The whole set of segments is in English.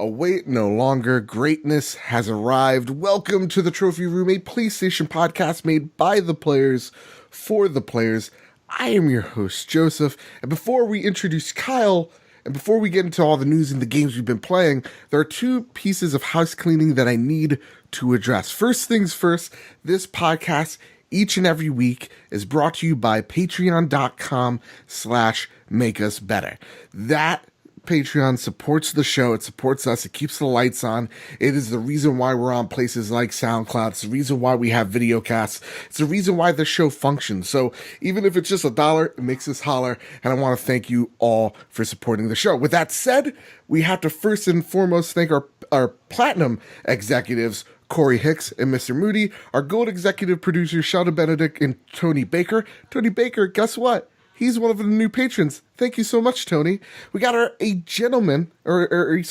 await no longer. Greatness has arrived. Welcome to the Trophy Room, a PlayStation podcast made by the players for the players. I am your host, Joseph. And before we introduce Kyle, and before we get into all the news and the games we've been playing, there are two pieces of house cleaning that I need to address. First things first, this podcast each and every week is brought to you by patreon.com/makeusbetter. That Patreon supports the show. It supports us. It keeps the lights on. It is the reason why we're on places like SoundCloud. It's the reason why we have video casts. It's the reason why the show functions. So even if it's just $1, it makes us holler. And I want to thank you all for supporting the show. With that said, we have to first and foremost thank our platinum executives, Corey Hicks and Mr. Moody, our gold executive producers, Sheldon Benedict and Tony Baker. Tony Baker, guess what? He's one of the new patrons. Thank you so much, Tony. We got a gentleman and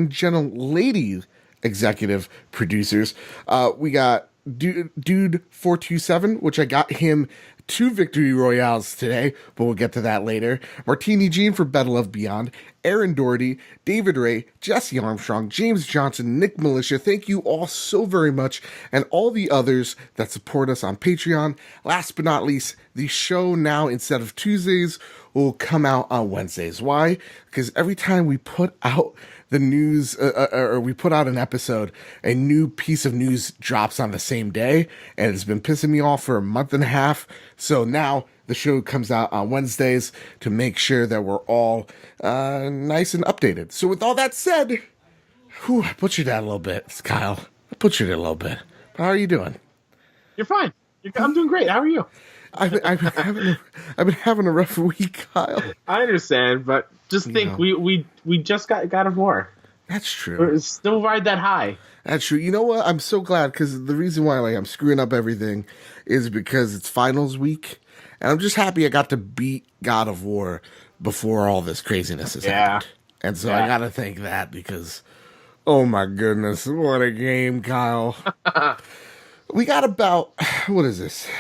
gentle lady executive producers. We got Dude 427, which I got him 2 victory royales today, but we'll get to that later. Martini Jean for Better Love Beyond, Aaron Doherty, David Ray, Jesse Armstrong, James Johnson, Nick Militia. Thank you all so very much, and all the others that support us on Patreon. Last but not least, the show now, instead of Tuesdays, will come out on Wednesdays. Why? Because every time we put out the news, or we put out an episode, a new piece of news drops on the same day, and it's been pissing me off for a month and a half. So now the show comes out on Wednesdays to make sure that we're all nice and updated. So with all that said, I butchered that a little bit, Kyle. I butchered it a little bit. How are you doing? You're fine. I'm doing great. How are you? I've been having a rough week, Kyle. I understand, but just think, we just got God of War. That's true. We're still ride that high. That's true. You know what? I'm so glad, because the reason why I'm screwing up everything is because it's finals week, and I'm just happy I got to beat God of War before all this craziness has happened. And so I got to thank that, because, oh my goodness, what a game, Kyle. We got about,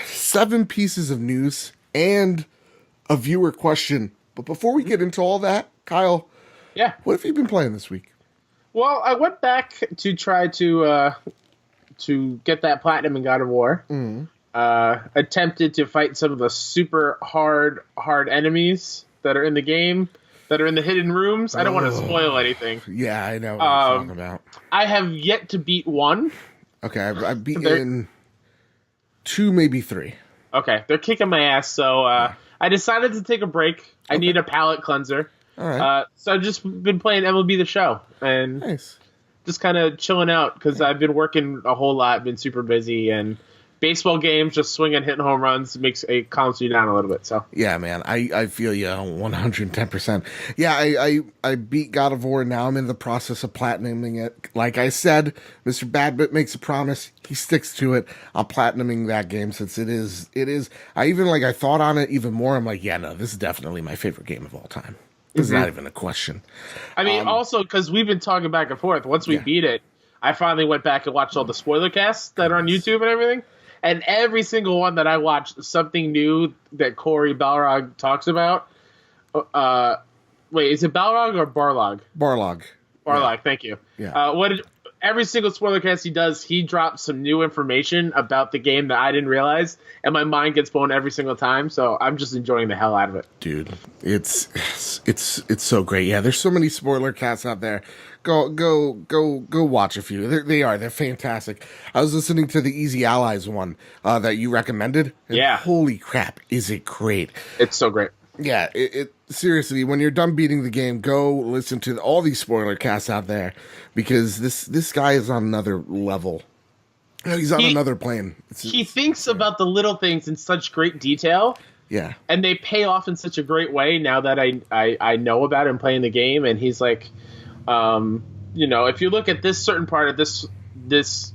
7 pieces of news and a viewer question. But before we get into all that, Kyle, what have you been playing this week? Well, I went back to try to get that platinum in God of War. Attempted to fight some of the super hard enemies that are in the game, that are in the hidden rooms. I don't want to spoil anything. Yeah, I know what you're talking about. I have yet to beat one. Okay, I've beaten 2, maybe 3. Okay, they're kicking my ass, so I decided to take a break. I need a palate cleanser. All right. So I've just been playing MLB The Show and just kind of chilling out, because I've been working a whole lot, been super busy, and baseball games, just swinging, hitting home runs, calms you down a little bit. So yeah, man, I feel you 110%. Yeah, I beat God of War. Now I'm in the process of platinuming it. Like I said, Mr. Badbit makes a promise. He sticks to it. I'm platinuming that game, since it is. I thought on it even more. I'm like, yeah, no, this is definitely my favorite game of all time. It's not even a question. I mean, also, because we've been talking back and forth. Once we beat it, I finally went back and watched all the spoiler casts that are on YouTube and everything. And every single one that I watched, something new that Corey Balrog talks about. Wait, is it Balrog or Barlog? Barlog. Barlog, thank you. Yeah. Every single spoiler cast he does, he drops some new information about the game that I didn't realize, and my mind gets blown every single time. So I'm just enjoying the hell out of it. Dude, it's so great. Yeah, there's so many spoiler casts out there. Go watch a few. They're fantastic. I was listening to the Easy Allies one that you recommended. And holy crap, is it great? It's so great. Yeah, it seriously, when you're done beating the game, go listen to all these spoiler casts out there, because this guy is on another level. He's on another plane. He thinks about the little things in such great detail. Yeah. And they pay off in such a great way now that I know about him playing the game, and he's like, if you look at this certain part of this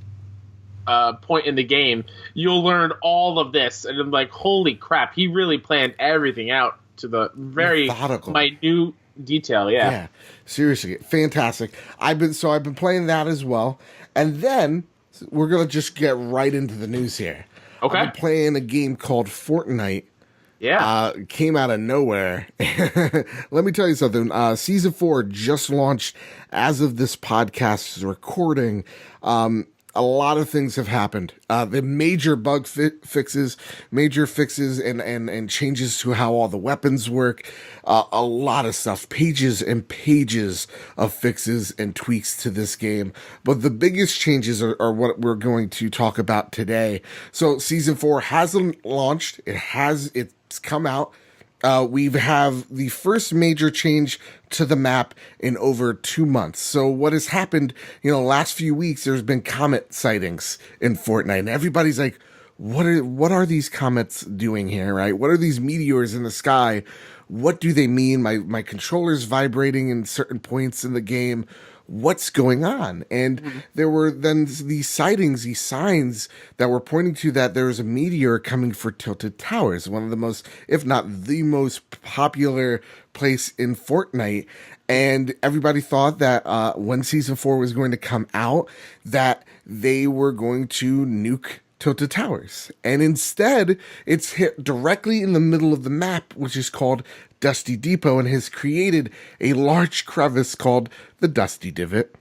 point in the game, you'll learn all of this. And I'm like, holy crap, he really planned everything out to the very minute detail. Yeah, seriously, fantastic. I've been playing that as well, and then we're gonna just get right into the news here. Okay, I'm playing a game called Fortnite Yeah. Came out of nowhere. Let me tell you something. Season 4 just launched as of this podcast's recording. A lot of things have happened. The major bug fixes, major fixes and changes to how all the weapons work. A lot of stuff, pages and pages of fixes and tweaks to this game. But the biggest changes are what we're going to talk about today. So season 4 hasn't launched. It's come out. We have the first major change to the map in over 2 months. So what has happened, last few weeks, there's been comet sightings in Fortnite, and everybody's like, what are these comets doing here, right? What are these meteors in the sky? What do they mean? My controller's vibrating in certain points in the game. What's going on? And there were then these sightings, these signs that were pointing to that there was a meteor coming for Tilted Towers, one of the most, if not the most popular place in Fortnite. And everybody thought that when season 4 was going to come out, that they were going to nuke Tilted Towers. And instead, it's hit directly in the middle of the map, which is called Dusty Depot, and has created a large crevice called the Dusty Divot.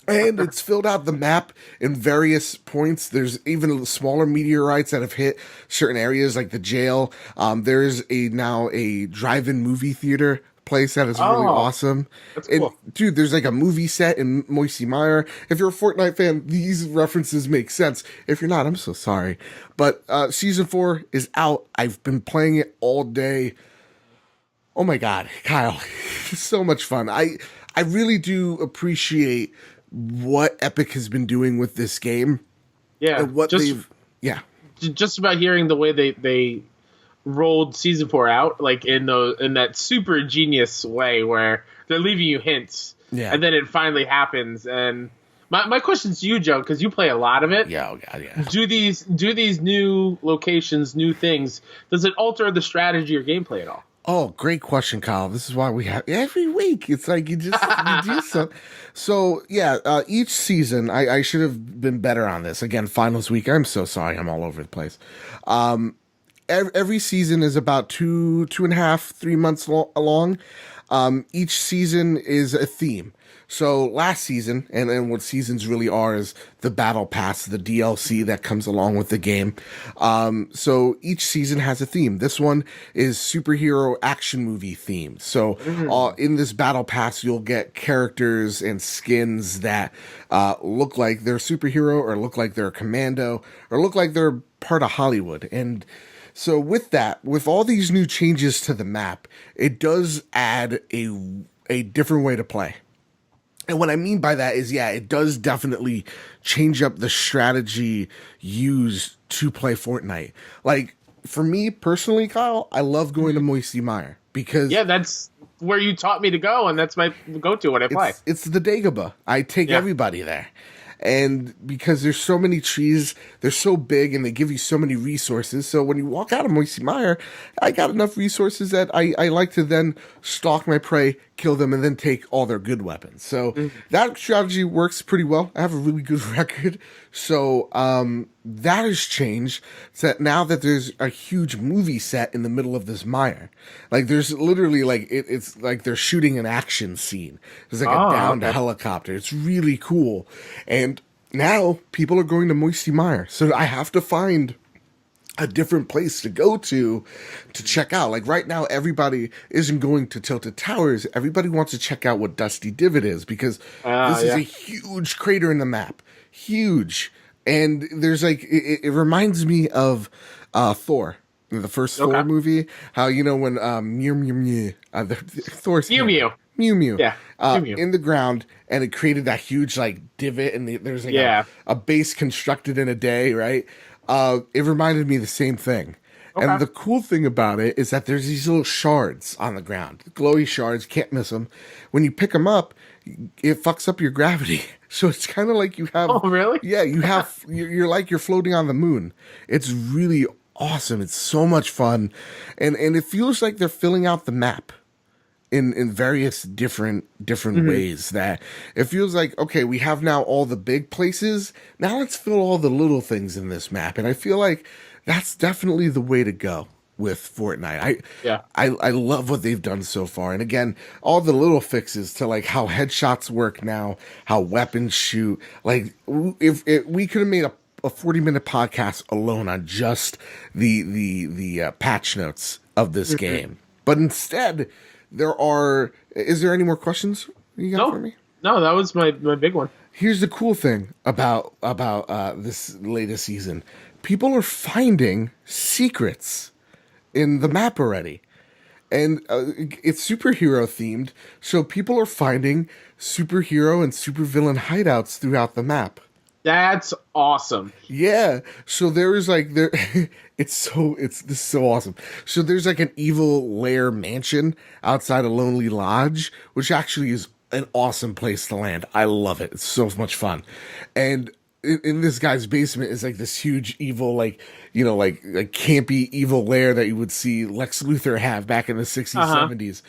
And it's filled out the map in various points. There's even smaller meteorites that have hit certain areas like the jail. There's now a drive-in movie theater place that is really awesome. That's cool. And, dude, there's like a movie set in Moisty Mire. If you're a Fortnite fan, these references make sense. If you're not, I'm so sorry. But season 4 is out. I've been playing it all day. Oh my God, Kyle, it's so much fun. I really do appreciate what Epic has been doing with this game. Yeah. And what just about hearing the way they rolled season 4 out, like in that super genius way where they're leaving you hints, and then it finally happens. And my question to you, Joe, because you play a lot of it. Yeah, oh God, yeah. Do these new locations, new things, does it alter the strategy or gameplay at all? Oh, great question, Kyle. This is why we have every week. It's like you do something. So yeah, each season I should have been better on this. Again, finals week. I'm so sorry. I'm all over the place. Every season is about 2.5, 3 months long. Each season is a theme. So last season, and what seasons really are, is the battle pass, the DLC that comes along with the game. So each season has a theme. This one is superhero action movie themed. So in this battle pass, you'll get characters and skins that look like they're a superhero, or look like they're a commando, or look like they're part of Hollywood. And so with that, with all these new changes to the map, it does add a different way to play. And what I mean by that is, it does definitely change up the strategy used to play Fortnite. Like, for me personally, Kyle, I love going to Moisty Mire because... Yeah, that's where you taught me to go, and that's my go-to when I play. It's the Dagobah. I take everybody there. And because there's so many trees, they're so big, and they give you so many resources. So when you walk out of Moisty Mire, I got enough resources that I like to then stalk my prey, kill them, and then take all their good weapons. So that strategy works pretty well. I have a really good record. So that has changed. So that now that there's a huge movie set in the middle of this mire, like there's literally like it's like they're shooting an action scene. There's like a downed helicopter. It's really cool. And now people are going to Moisty Mire, so I have to find a different place to go to check out. Like right now, everybody isn't going to Tilted Towers. Everybody wants to check out what Dusty Divot is, because this is a huge crater in the map. Huge. And there's like, it reminds me of Thor, the first Thor movie. How, when Thor's Mew Mew. Mew Mew. Yeah. In the ground, and it created that huge like divot, and there's like a base constructed in a day, right? It reminded me of the same thing. Okay. And the cool thing about it is that there's these little shards on the ground, glowy shards, can't miss them. When you pick them up, it fucks up your gravity. So it's kind of like you have... Oh, really? Yeah, you have... You're like you're floating on the moon. It's really awesome. It's so much fun. And it feels like they're filling out the map in various different ways, that it feels like, okay, we have now all the big places. Now let's fill all the little things in this map. And I feel like that's definitely the way to go. with Fortnite. Yeah. I love what they've done so far. And again, all the little fixes to like how headshots work now, how weapons shoot. Like if we could have made a 40-minute podcast alone on just the patch notes of this game. But instead, is there any more questions you got for me? No, that was my big one. Here's the cool thing about this latest season. People are finding secrets in the map already. And it's superhero themed, so people are finding superhero and supervillain hideouts throughout the map. That's awesome. Yeah. So there is like this is so awesome. So there's like an evil lair mansion outside a Lonely Lodge, which actually is an awesome place to land. I love it. It's so much fun. And in this guy's basement is like this huge evil, like, you know, like campy evil lair that you would see Lex Luthor have back in the 60s, 70s.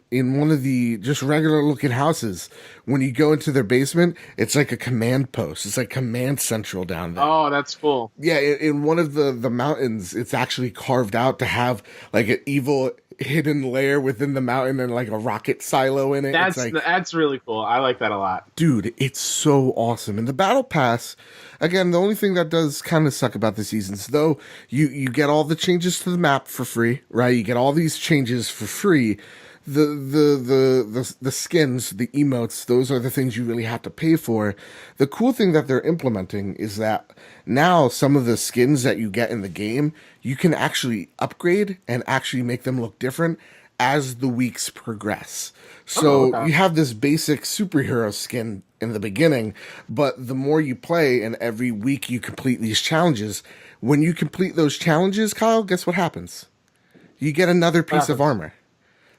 In one of the just regular looking houses, when you go into their basement, it's like a command post. It's like command central down there. Oh, that's cool. Yeah, in one of the mountains, it's actually carved out to have like an evil hidden lair within the mountain and like a rocket silo in it. That's really cool. I like that a lot. Dude, it's so awesome. And the battle pass, again, the only thing that does kind of suck about the seasons, though, you get all the changes to the map for free, right? You get all these changes for free. The skins, the emotes, those are the things you really have to pay for. The cool thing that they're implementing is that now some of the skins that you get in the game, you can actually upgrade and actually make them look different as the weeks progress. So you have this basic superhero skin in the beginning, but the more you play and every week you complete these challenges, when you complete those challenges, Kyle, guess what happens? You get another piece of armor.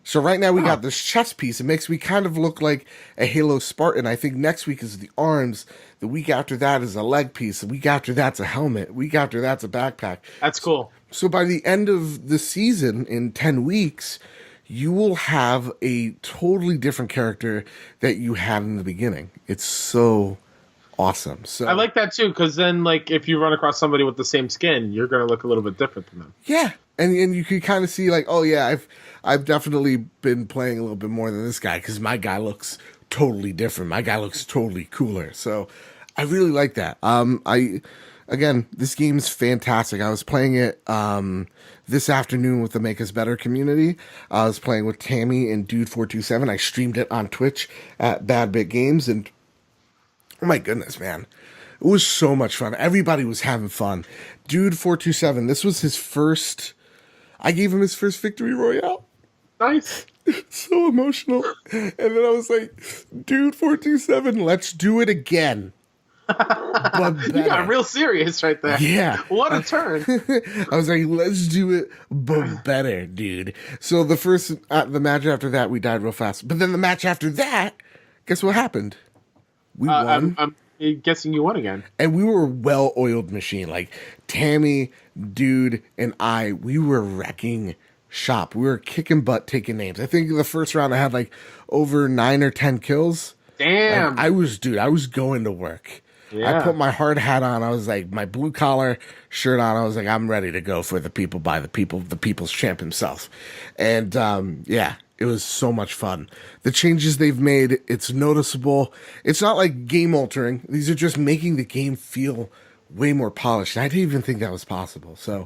So right now we got this chest piece. It makes me kind of look like a Halo Spartan. I think next week is the arms. The week after that is a leg piece. The week after that's a helmet. The week after that's a backpack. That's cool. So by the end of the season, in 10 weeks, you will have a totally different character that you had in the beginning. It's so awesome. So I like that too, because then like if you run across somebody with the same skin, you're gonna look a little bit different than them. Yeah. And you can kind of see like, oh yeah, I've definitely been playing a little bit more than this guy because my guy looks totally different. My guy looks totally cooler. So I really like that. Again, this game is fantastic. I was playing it this afternoon with the Make Us Better community. I was playing with Tammy and Dude427. I streamed it on Twitch at Bad Bit Games, and oh my goodness, man. It was so much fun. Everybody was having fun. Dude427, this was his first... I gave him his first victory royale. Nice. So emotional. And then I was like, Dude427, let's do it again. But you got real serious right there. Yeah. What a turn. I was like, let's do it, but better, dude. So the match after that, we died real fast. But then the match after that, guess what happened? We won. I'm guessing you won again. And we were a well-oiled machine. Like, Tammy, Dude, and we were wrecking shop. We were kicking butt, taking names. I think the first round I had like over 9 or 10 kills. Damn. Like, I was going to work. Yeah. I put my hard hat on. I was like, my blue collar shirt on. I was like, I'm ready to go for the people, by the people, the people's champ himself. And yeah, it was so much fun. The changes they've made, it's noticeable. It's not like game altering. These are just making the game feel way more polished. And I didn't even think that was possible. So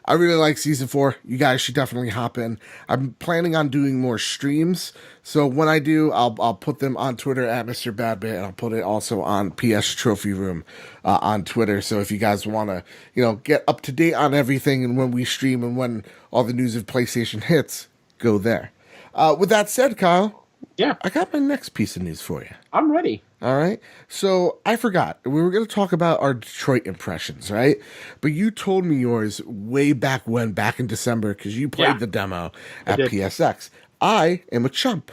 I really like season 4. You guys should definitely hop in. I'm planning on doing more streams. So when I do, I'll put them on Twitter at Mr. Badbit, and I'll put it also on PS Trophy Room on Twitter. So if you guys want to, get up to date on everything and when we stream and when all the news of PlayStation hits, go there. With that said, Kyle, yeah, I got my next piece of news for you. I'm ready. All right. So I forgot. We were going to talk about our Detroit impressions, right? But you told me yours way back in December, because you played the demo at PSX. I am a chump.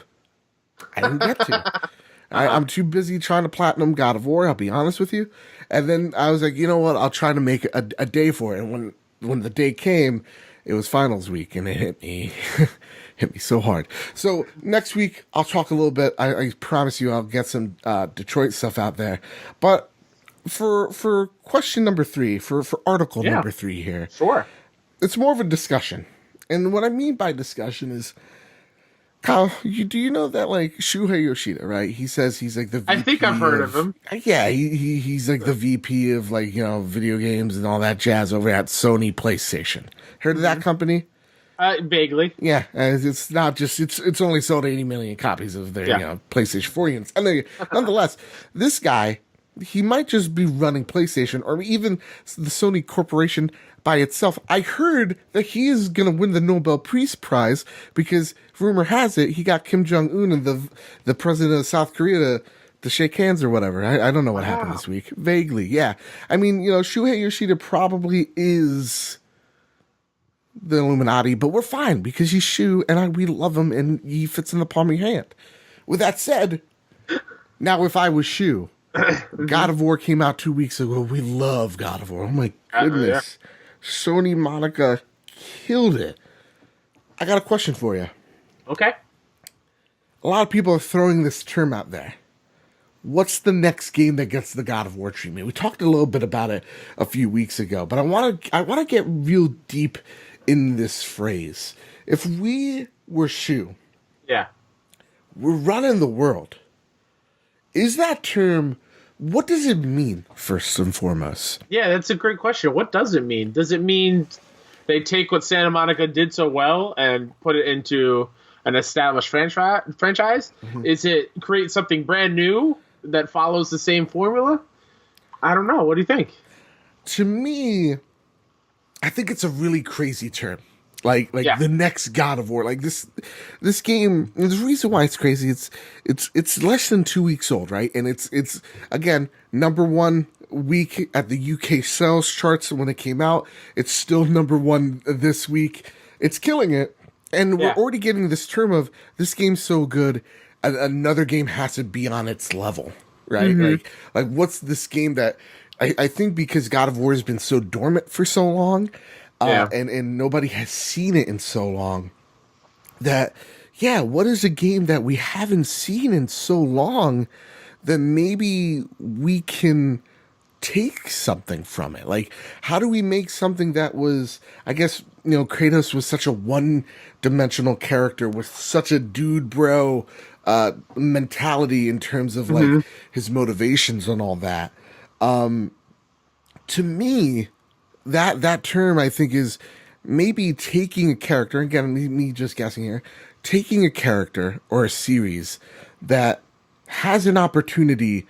I didn't get to. I'm too busy trying to platinum God of War, I'll be honest with you. And then I was like, you know what? I'll try to make a day for it. And when the day came, it was finals week, and it hit me. Hit me so hard. So next week, I'll talk a little bit. I promise you I'll get some Detroit stuff out there. But for question number 3, for article number 3 here. Sure. it's more of a discussion. And what I mean by discussion is, Kyle, do you know that like Shuhei Yoshida, right? He says he's like the VP I think I've heard of him. Yeah, he's like the VP of like, video games and all that jazz over at Sony PlayStation. Heard of that company? Vaguely. Yeah, it's not just it's only sold 80 million copies of their PlayStation 4 units. And nonetheless, this guy, he might just be running PlayStation or even the Sony Corporation by itself. I heard that he is going to win the Nobel Peace Prize because rumor has it he got Kim Jong-un and the president of South Korea to shake hands or whatever. I don't know what happened this week. Vaguely, yeah. I mean, Shuhei Yoshida probably is the Illuminati, but we're fine because he's Shu and we love him and he fits in the palm of your hand. With that said, now if I was Shu, God of War came out 2 weeks ago. We love God of War. Oh my goodness. Sony Monica killed it. I got a question for you. Okay. A lot of people are throwing this term out there. What's the next game that gets the God of War treatment? We talked a little bit about it a few weeks ago, but I want to get real deep in this phrase. If we were Shu, we're running the world. Is that term, what does it mean, first and foremost? Yeah, that's a great question. What does it mean? Does it mean they take what Santa Monica did so well and put it into an established franchise? Mm-hmm. Is it create something brand new that follows the same formula? I don't know. What do you think? To me, I think it's a really crazy term. Like the next God of War. Like this game, the reason why it's crazy, it's less than 2 weeks old, right? And it's again number 1 week at the UK sales charts when it came out. It's still number 1 this week. It's killing it. And we're already getting this term of this game's so good, another game has to be on its level, right? Mm-hmm. Like what's this game that I think because God of War has been so dormant for so long, and nobody has seen it in so long, that, what is a game that we haven't seen in so long that maybe we can take something from it? Like, how do we make something that was, I guess, Kratos was such a one-dimensional character with such a dude bro mentality in terms of like his motivations and all that. To me, that term I think is maybe taking a character, again, me just guessing here, taking a character or a series that has an opportunity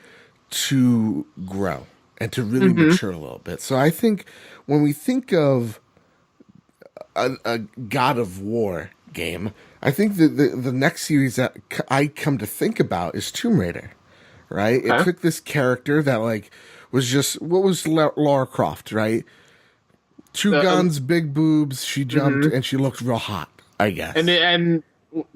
to grow and to really mature a little bit. So I think when we think of a God of War game, I think that the next series that I come to think about is Tomb Raider, right? It took this character that like was just, what was Lara Croft, right? Two guns, big boobs, she jumped, and she looked real hot, I guess. And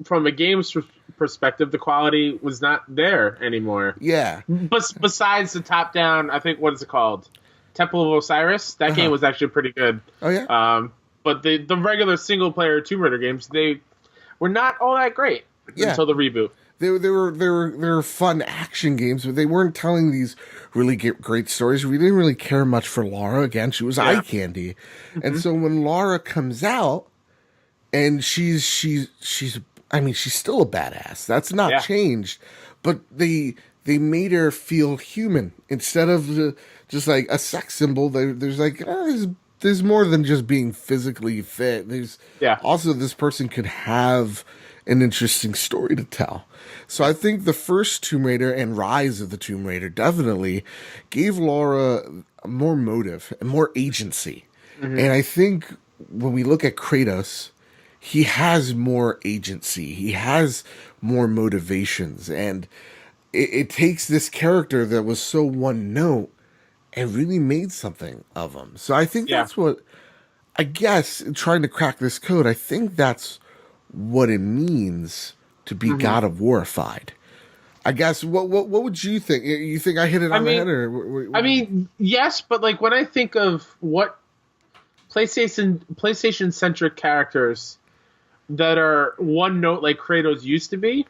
from a game's perspective, the quality was not there anymore. Yeah. But besides the top-down, I think, what is it called? Temple of Osiris? That game was actually pretty good. Oh, yeah? But the regular single-player Tomb Raider games, they were not all that great until the reboot. They were fun action games, but they weren't telling these really great stories. We didn't really care much for Lara. Again, she was eye candy. And so when Lara comes out, and she's I mean, she's still a badass. That's not changed. But they made her feel human instead of just like a sex symbol. There's like there's more than just being physically fit. There's also this person could have an interesting story to tell. So I think the first Tomb Raider and Rise of the Tomb Raider definitely gave Lara more motive and more agency. And I think when we look at Kratos, he has more agency. He has more motivations. And it takes this character that was so one note and really made something of him. So I think that's what, I guess, trying to crack this code, I think that's what it means to be God of War-ified. I guess, what would you think? You think I hit it on the head? Or, I mean, yes, but like when I think of what PlayStation-centric characters that are one note like Kratos used to be,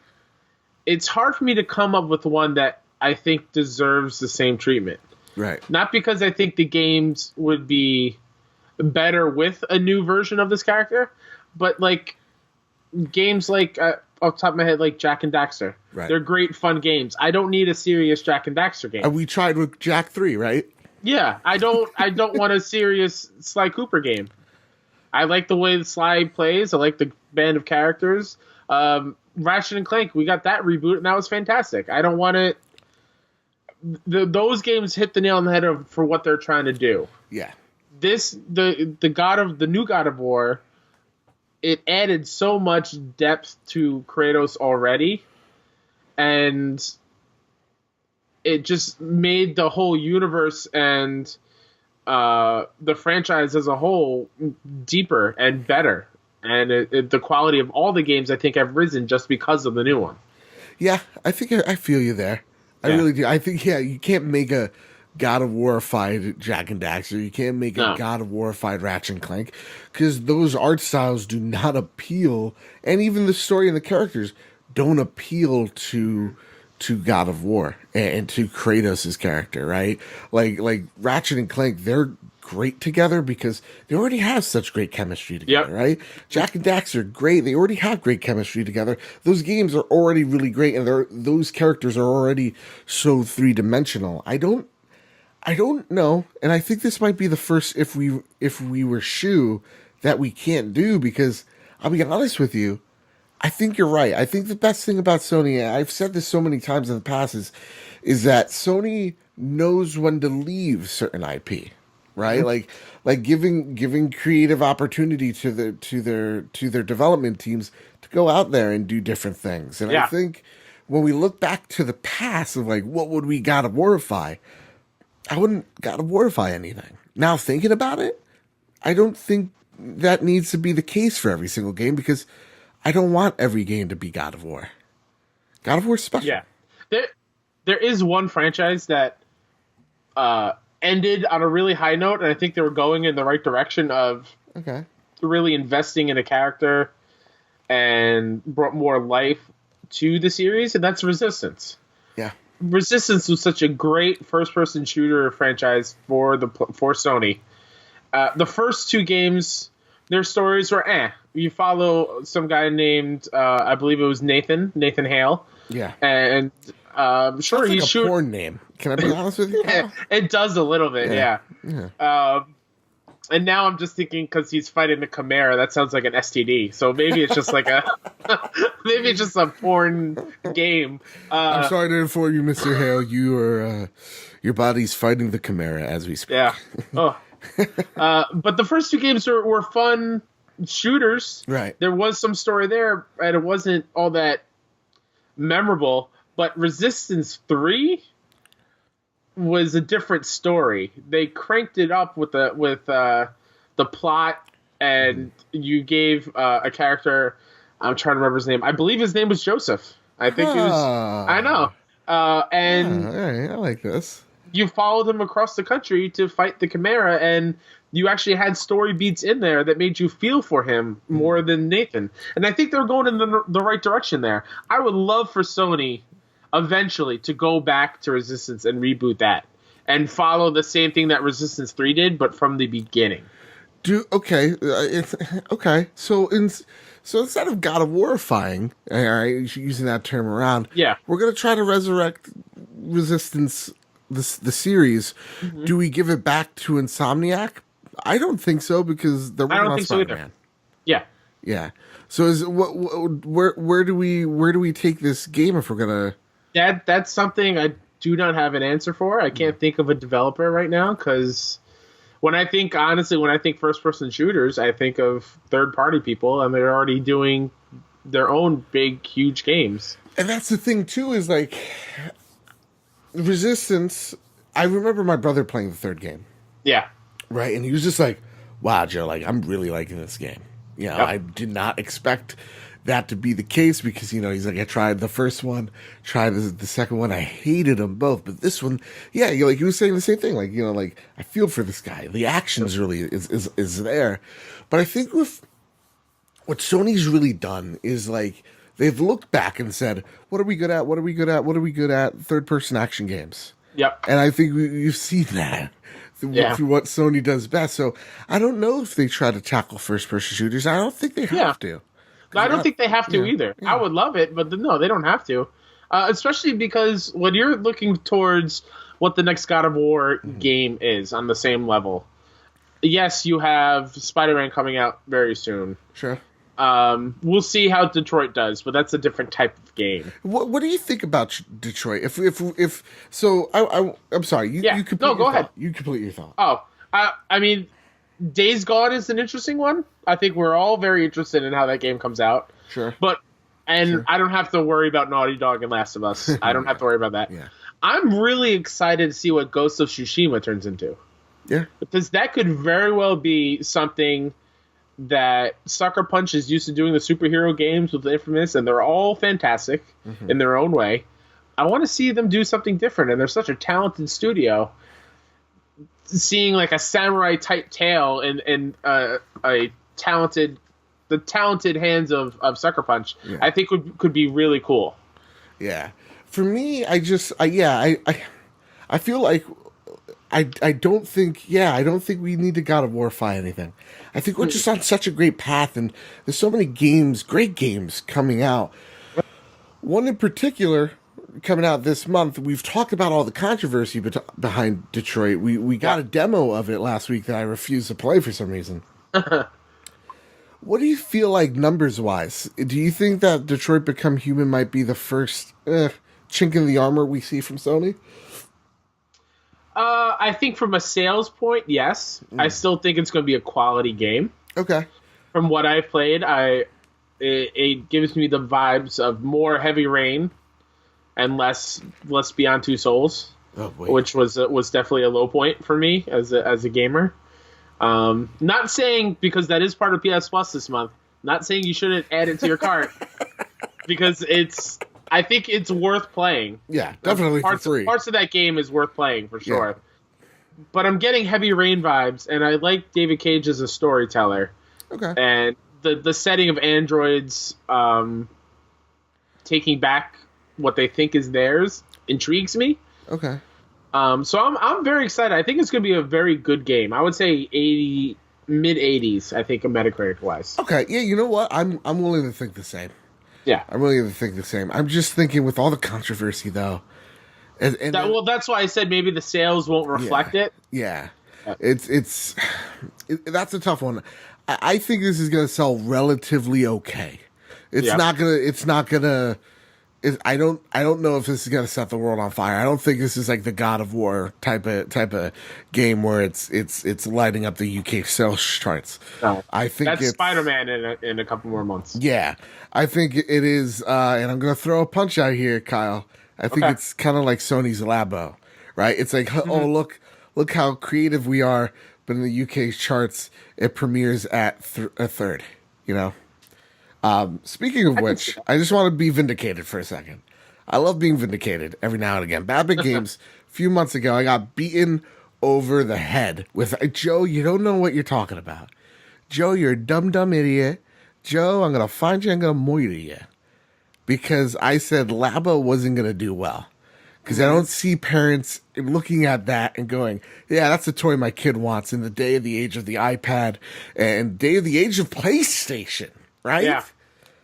it's hard for me to come up with one that I think deserves the same treatment. Right. Not because I think the games would be better with a new version of this character. But like games like off the top of my head, like Jack and Daxter, Right. they're great fun games. I don't need a serious Jack and Daxter game. And we tried with Jack 3, right? Yeah, I don't want a serious Sly Cooper game. I like the way the Sly plays. I like the band of characters. Ratchet and Clank, we got that reboot, and that was fantastic. I don't want it. Those games hit the nail on the head for what they're trying to do. Yeah. The new God of War, it added so much depth to Kratos already, and it just made the whole universe and the franchise as a whole deeper and better. And the quality of all the games, I think, have risen just because of the new one. Yeah, I think I feel you there. I really do. I think, you can't make a God of War-fied Jack and Daxter. You can't make a God of War-fied Ratchet and Clank, because those art styles do not appeal, and even the story and the characters don't appeal to God of War and to Kratos' character, right? Like Ratchet and Clank, they're great together because they already have such great chemistry together, right? Jack and Daxter, great. They already have great chemistry together. Those games are already really great, and those characters are already so three-dimensional. I don't know, and I think this might be the first if we were Shu that we can't do, because I'll be honest with you, I think you're right. I think the best thing about Sony, and I've said this so many times in the past, is that Sony knows when to leave certain IP, right? Like giving creative opportunity to their development teams to go out there and do different things. And I think when we look back to the past of like, what would we God of Warify? I wouldn't God of Warify anything. Now thinking about it, I don't think that needs to be the case for every single game, because I don't want every game to be God of War. God of War's special. Yeah. There is one franchise that ended on a really high note, and I think they were going in the right direction of really investing in a character and brought more life to the series, and that's Resistance. Yeah. Resistance was such a great first-person shooter franchise for Sony. The first two games, their stories were You follow some guy named, I believe it was Nathan Hale. Yeah. And sure, he's like a porn name. Can I be honest with you? Yeah, it does a little bit, yeah. And now I'm just thinking, because he's fighting the Chimera, that sounds like an STD. So maybe it's just like maybe it's just a porn game. I'm sorry to inform you, Mr. Hale. Your body's fighting the Chimera as we speak. Yeah. Oh. But the first two games were fun shooters. Right. There was some story there, and it wasn't all that memorable. But Resistance 3 was a different story. They cranked it up with the plot, and you gave a character. I'm trying to remember his name. I believe his name was Joseph. I think it was. I know. And all right, I like this. You followed him across the country to fight the Chimera, and you actually had story beats in there that made you feel for him more than Nathan. And I think they're going in the right direction there. I would love for Sony eventually to go back to Resistance and reboot that and follow the same thing that Resistance 3 did, but from the beginning. Okay. So instead of God of Warifying, all right, using that term around, we're going to try to resurrect Resistance, the series. Mm-hmm. Do we give it back to Insomniac? I don't think so, because they're working on Spiderman. Yeah. So where do we take this game if we're gonna? That's something I do not have an answer for. I can't think of a developer right now, because when I think first-person shooters, I think of third-party people, and they're already doing their own big, huge games. And that's the thing too, is like Resistance. I remember my brother playing the third game. Yeah. Right, and he was just like, "Wow, Joe, like I'm really liking this game." You know, I did not expect that to be the case, because, you know, he's like, I tried the first one, tried the second one, I hated them both, but this one, like he was saying the same thing, like, you know, like I feel for this guy. The action's really is there, but I think with what Sony's really done is like they've looked back and said, "What are we good at? What are we good at? What are we good at?" Third person action games. Yep. And I think you've seen that. Yeah. through what Sony does best. So I don't know if they try to tackle first person shooters. I don't think they have to. I don't think they have to yeah, either. yeah. I would love it, but no, they don't have to. Especially because when you're looking towards what the next God of War game is on the same level, yes, you have Spiderman coming out very soon. Sure. We'll see how Detroit does, but that's a different type of game. What do you think about Detroit? If so, I'm sorry. You complete No, go your ahead. thought. You complete your thought. Oh, I mean, Days Gone is an interesting one. I think we're all very interested in how that game comes out. Sure. But I don't have to worry about Naughty Dog and Last of Us. I don't have to worry about that. Yeah. I'm really excited to see what Ghost of Tsushima turns into. Yeah. Because that could very well be something that Sucker Punch is used to doing, the superhero games with Infamous, and they're all fantastic in their own way. I want to see them do something different, and they're such a talented studio. Seeing like a samurai type tale in the talented hands of Sucker Punch, I think could be really cool. Yeah. For me, I feel like I don't think we need to God of War fight anything. I think we're just on such a great path, and there's so many great games coming out. One in particular coming out this month. We've talked about all the controversy behind Detroit. We got a demo of it last week that I refused to play for some reason. What do you feel like numbers wise? Do you think that Detroit Become Human might be the first chink in the armor we see from Sony? I think from a sales point, yes. I still think it's going to be a quality game. Okay. From what I've played, it gives me the vibes of more Heavy Rain and less Beyond Two Souls, which was definitely a low point for me as a gamer. Not saying, because that is part of PS Plus this month, not saying you shouldn't add it to your cart, because I think it's worth playing. Yeah, definitely for free. Parts of that game is worth playing for sure. Yeah. But I'm getting Heavy Rain vibes, and I like David Cage as a storyteller. Okay. And the setting of androids taking back what they think is theirs intrigues me. Okay. So I'm very excited. I think it's going to be a very good game. I would say mid 80s. I think Metacritic wise. Okay. Yeah. You know what? I'm willing to think the same. Yeah. I'm willing to think the same. I'm just thinking with all the controversy though. That's why I said maybe the sales won't reflect it. Yeah. That's a tough one. I think this is going to sell relatively okay. It's not gonna. I don't know if this is gonna set the world on fire. I don't think this is like the God of War type of game where it's lighting up the UK sales charts. No, I think that's it's Spider-Man in a couple more months. Yeah, I think it is, and I'm gonna throw a punch out here, Kyle. I think it's kind of like Sony's Labo, right? It's like, oh look how creative we are, but in the UK charts it premieres at a third. You know. Speaking of which, I just want to be vindicated for a second. I love being vindicated every now and again. Bad Big Games, a few months ago, I got beaten over the head with, Joe, you don't know what you're talking about. Joe, you're a dumb idiot. Joe, I'm going to find you, I'm going to moiter you. Because I said Labo wasn't going to do well. Because I don't see parents looking at that and going, yeah, that's the toy my kid wants in the day of the age of the iPad and day of the age of PlayStation, right? Yeah.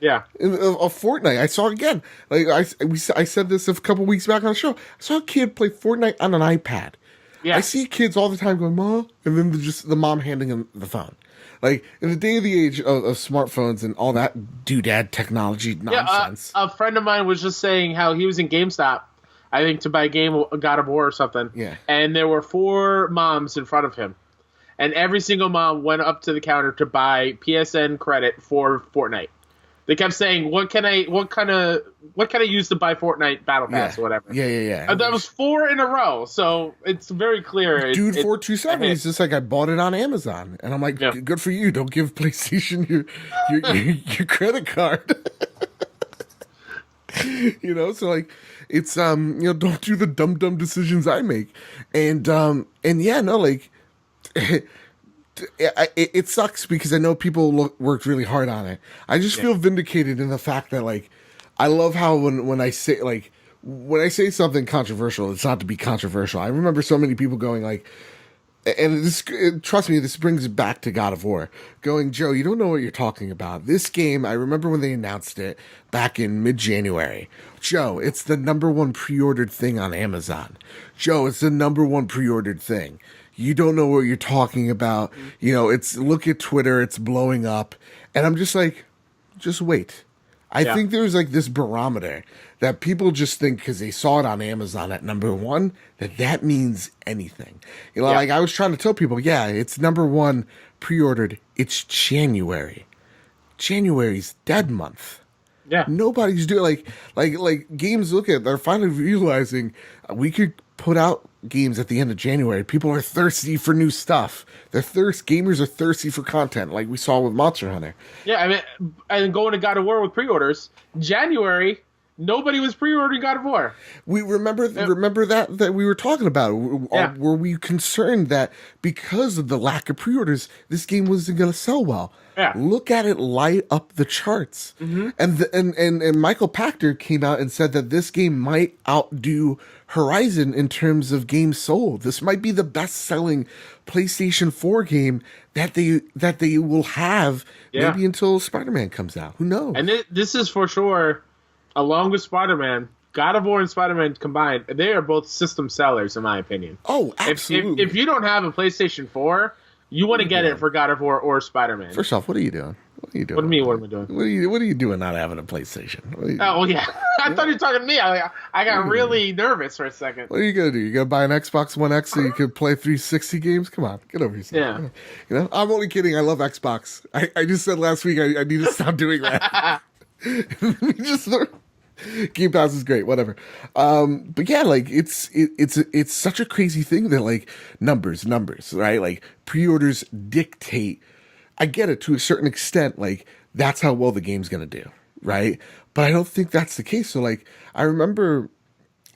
Yeah. Of Fortnite. I saw it again. Like I said this a couple weeks back on the show. I saw a kid play Fortnite on an iPad. Yeah. I see kids all the time going, Mom, and then the mom handing them the phone. Like, in the day of the age of smartphones and all that doodad technology nonsense. A friend of mine was just saying how he was in GameStop, I think, to buy a game of God of War or something. Yeah. And there were 4 moms in front of him. And every single mom went up to the counter to buy PSN credit for Fortnite. They kept saying, "What can I use to buy Fortnite Battle Pass or whatever?" Yeah. And that was 4 in a row, so it's very clear. Dude, 427 is just like, I bought it on Amazon, and I'm like, good for you. Don't give PlayStation your credit card. You know, so like, it's don't do the dumb decisions I make, and yeah, no, like. It sucks because I know people worked really hard on it. I just feel vindicated in the fact that, like, I love how when I say something controversial, it's not to be controversial. I remember so many people going like, And trust me, this brings it back to God of War. Going, Joe, you don't know what you're talking about. This game, I remember when they announced it back in mid-January. Joe, it's the number one pre-ordered thing on Amazon. Joe, it's the number one pre-ordered thing. You don't know what you're talking about. You know, look at Twitter, it's blowing up. And I'm just like, just wait. I think there's like this barometer that people just think because they saw it on Amazon at number one, that means anything. You know, like I was trying to tell people, it's number one pre-ordered. It's January. January's dead month. Yeah. Nobody's doing like games they're finally realizing we could put out games at the end of January. People are thirsty for new stuff. Gamers are thirsty for content, like we saw with Monster Hunter. Yeah, I mean, and going to God of War with pre-orders, January, nobody was pre-ordering God of War. We remember that we were talking about. Were we concerned that because of the lack of pre-orders, this game wasn't going to sell well? Yeah. Look at it light up the charts. Mm-hmm. And Michael Pachter came out and said that this game might outdo Horizon in terms of games sold. This might be the best-selling PlayStation 4 game that they will have maybe until Spider-Man comes out. Who knows? And this is for sure, along with Spider-Man, God of War and Spider-Man combined, they are both system sellers, in my opinion. Oh, absolutely. If you don't have a PlayStation 4, you want to get it for God of War or Spider-Man. First off, what are you doing? What are you doing? What do you mean, what am I doing? What are you doing not having a PlayStation? Oh, yeah. I thought you were talking to me. I got really nervous for a second. What are you going to do? You going to buy an Xbox One X so you can play 360 games? Come on, get over yourself. Yeah. You know, I'm only kidding. I love Xbox. I just said last week I need to stop doing that. Game Pass is great, whatever. But yeah, like it's such a crazy thing that like numbers, right? Like pre-orders dictate. I get it to a certain extent. Like that's how well the game's gonna do, right? But I don't think that's the case. So like I remember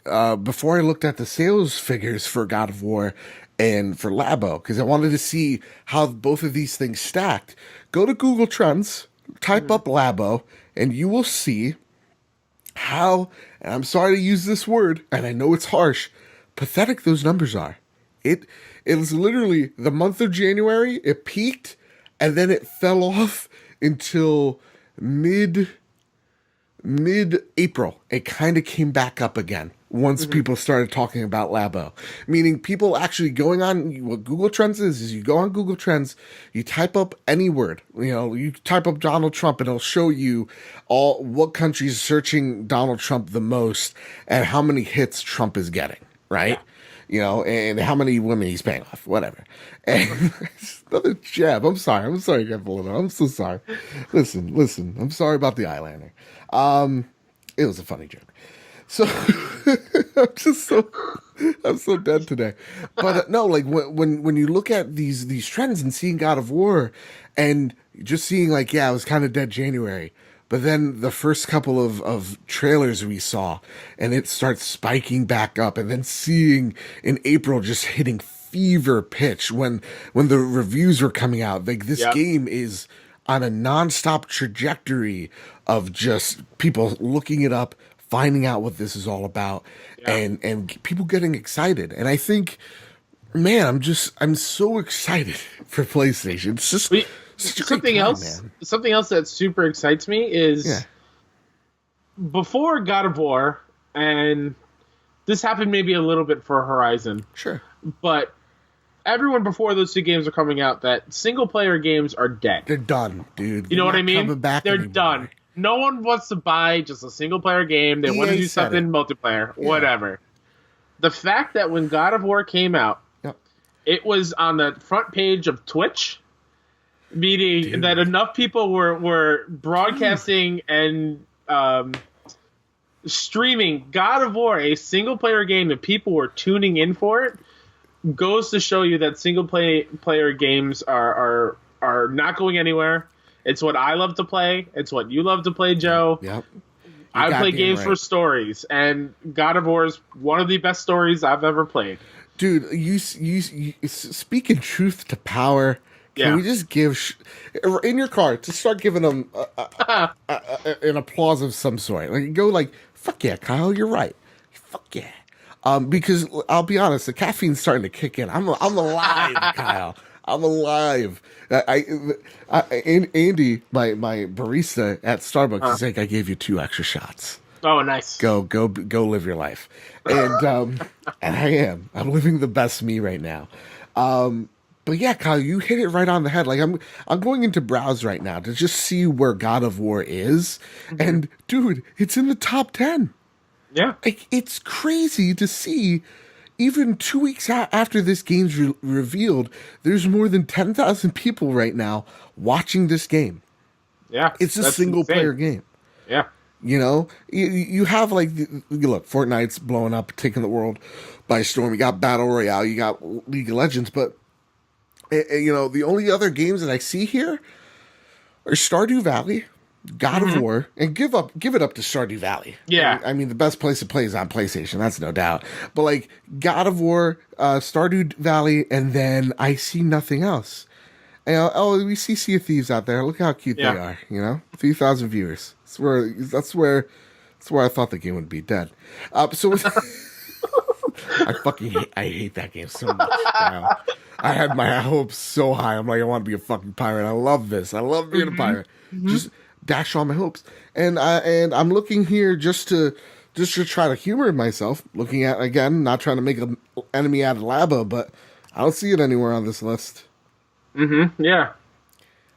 before I looked at the sales figures for God of War and for Labo, because I wanted to see how both of these things stacked. Go to Google Trends, type up Labo, and you will see how, and I'm sorry to use this word, and I know it's harsh, pathetic those numbers are. It is literally the month of January, it peaked, and then it fell off until mid-April. It kind of came back up again once people started talking about Labo. Meaning people actually going on, what Google Trends is you go on Google Trends, you type up any word. You know, you type up Donald Trump and it'll show you what countries searching Donald Trump the most and how many hits Trump is getting, right? Yeah. You know, and how many women he's paying off, whatever. And another jab. I'm sorry, Gapolino. I'm so sorry. Listen. I'm sorry about the eyeliner. It was a funny joke. So I'm so dead today. But no, like when you look at these trends and seeing God of War and just seeing like, it was kind of dead January. But then the first couple of trailers we saw, and it starts spiking back up, and then seeing in April just hitting fever pitch when the reviews were coming out. Like this game is on a nonstop trajectory of just people looking it up, finding out what this is all about, and people getting excited. And I think, man, I'm so excited for PlayStation. It's just something else that super excites me is before God of War, and this happened maybe a little bit for Horizon. Sure. But everyone before those two games are coming out, that single player games are dead. They're done, dude. You know what I mean? They're done. No one wants to buy just a single player game. They want to do something multiplayer, whatever. The fact that when God of War came out, it was on the front page of Twitch, meaning that enough people were broadcasting and streaming God of War, a single player game, and people were tuning in for it, goes to show you that single player games are not going anywhere. It's what I love to play. It's what you love to play, Joe. Yep. I play games for stories, and God of War is one of the best stories I've ever played. Dude, you speaking truth to power. Can we just give in your car to start giving them an applause of some sort? Like go like, fuck yeah, Kyle, you're right. Fuck yeah. Because I'll be honest, the caffeine's starting to kick in. I'm alive, Kyle. I'm alive. Andy, my barista at Starbucks, is like, I gave you 2 extra shots. Oh, nice. Go live your life. And and I am. I'm living the best me right now. But yeah, Kyle, you hit it right on the head. Like I'm going into browse right now to just see where God of War is. And dude, it's in the top 10. Yeah. Like, it's crazy to see. Even 2 weeks after this game's revealed, there's more than 10,000 people right now watching this game. Yeah. It's a single-player game. Yeah. You know? You have, like, look, Fortnite's blowing up, taking the world by storm. You got Battle Royale, you got League of Legends, but, you know, the only other games that I see here are Stardew Valley, God of War, and give it up to Stardew Valley. Yeah. I mean, the best place to play is on PlayStation, that's no doubt. But like God of War, Stardew Valley, and then I see nothing else. And, we see Sea of Thieves out there. Look how cute they are. You know, 3,000 viewers. That's where I thought the game would be dead. So I hate that game so much. I had my hopes so high. I'm like, I want to be a fucking pirate. I love this. I love being a pirate. Just dash all my hopes, and I'm looking here just to try to humor myself. Looking at, again, not trying to make an enemy out of Labo, but I don't see it anywhere on this list. Yeah.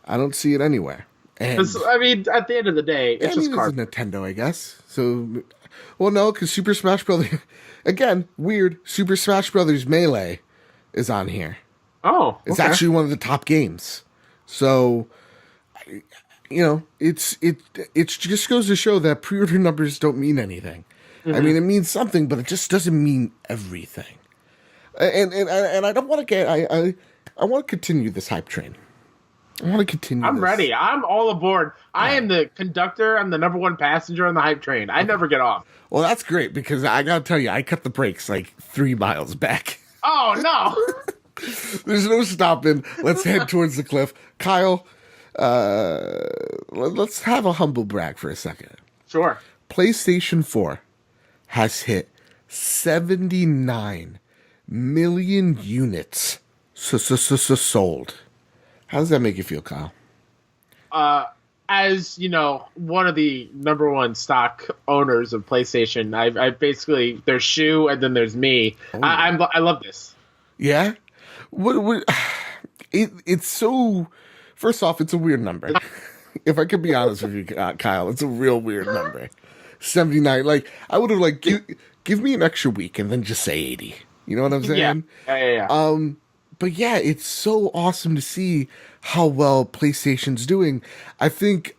I don't see it anywhere. And I mean, at the end of the day, it's just cards. It's a Nintendo, I guess. So, well, no, because Super Smash Brothers, again, weird. Super Smash Brothers Melee is on here. Oh, okay. It's actually one of the top games. So, you know, it just goes to show that pre-order numbers don't mean anything. I mean, it means something, but it just doesn't mean everything. And I don't want to get I want to continue this hype train. I want to continue. I'm ready. I'm all aboard. I am the conductor. I'm the number 1 passenger on the hype train. I never get off. Well, that's great, because I gotta tell you, I cut the brakes like 3 miles back. Oh no! There's no stopping. Let's head towards the cliff, Kyle. Let's have a humble brag for a second. Sure. PlayStation 4 has hit 79 million units sold. How does that make you feel, Kyle? As you know, one of the number 1 stock owners of PlayStation, I basically, there's Shu and then there's me. Oh. I love this. Yeah. It's so. First off, it's a weird number. If I could be honest with you, Kyle, it's a real weird number. 79. Like, I would have, like, give me an extra week and then just say 80. You know what I'm saying? Yeah. But yeah, it's so awesome to see how well PlayStation's doing. I think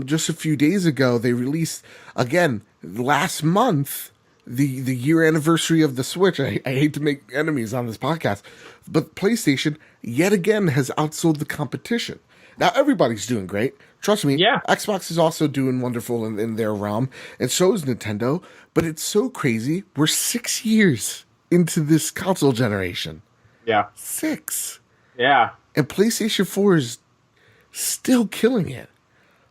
just a few days ago, they released, again, last month, the year anniversary of the Switch. I hate to make enemies on this podcast, but PlayStation, yet again, has outsold the competition. Now, everybody's doing great. Trust me. Yeah. Xbox is also doing wonderful in their realm, and so is Nintendo. But it's so crazy. We're 6 years into this console generation. Yeah. 6. Yeah. And PlayStation 4 is still killing it.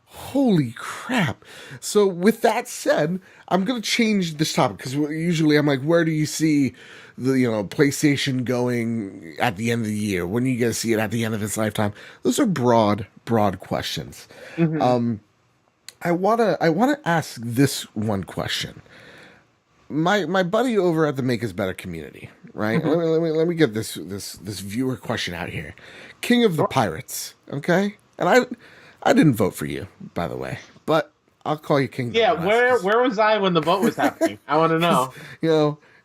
Holy crap. So with that said, I'm going to change this topic, because usually I'm like, where do you see the, PlayStation going at the end of the year? When are you going to see it at the end of its lifetime? Those are broad questions. I want to ask this one question. My buddy over at the Make Us Better community, right? Let me get this viewer question out here. King of the Pirates, okay? And I didn't vote for you, by the way, but I'll call you King. Yeah, where was I when the vote was happening? I want to know.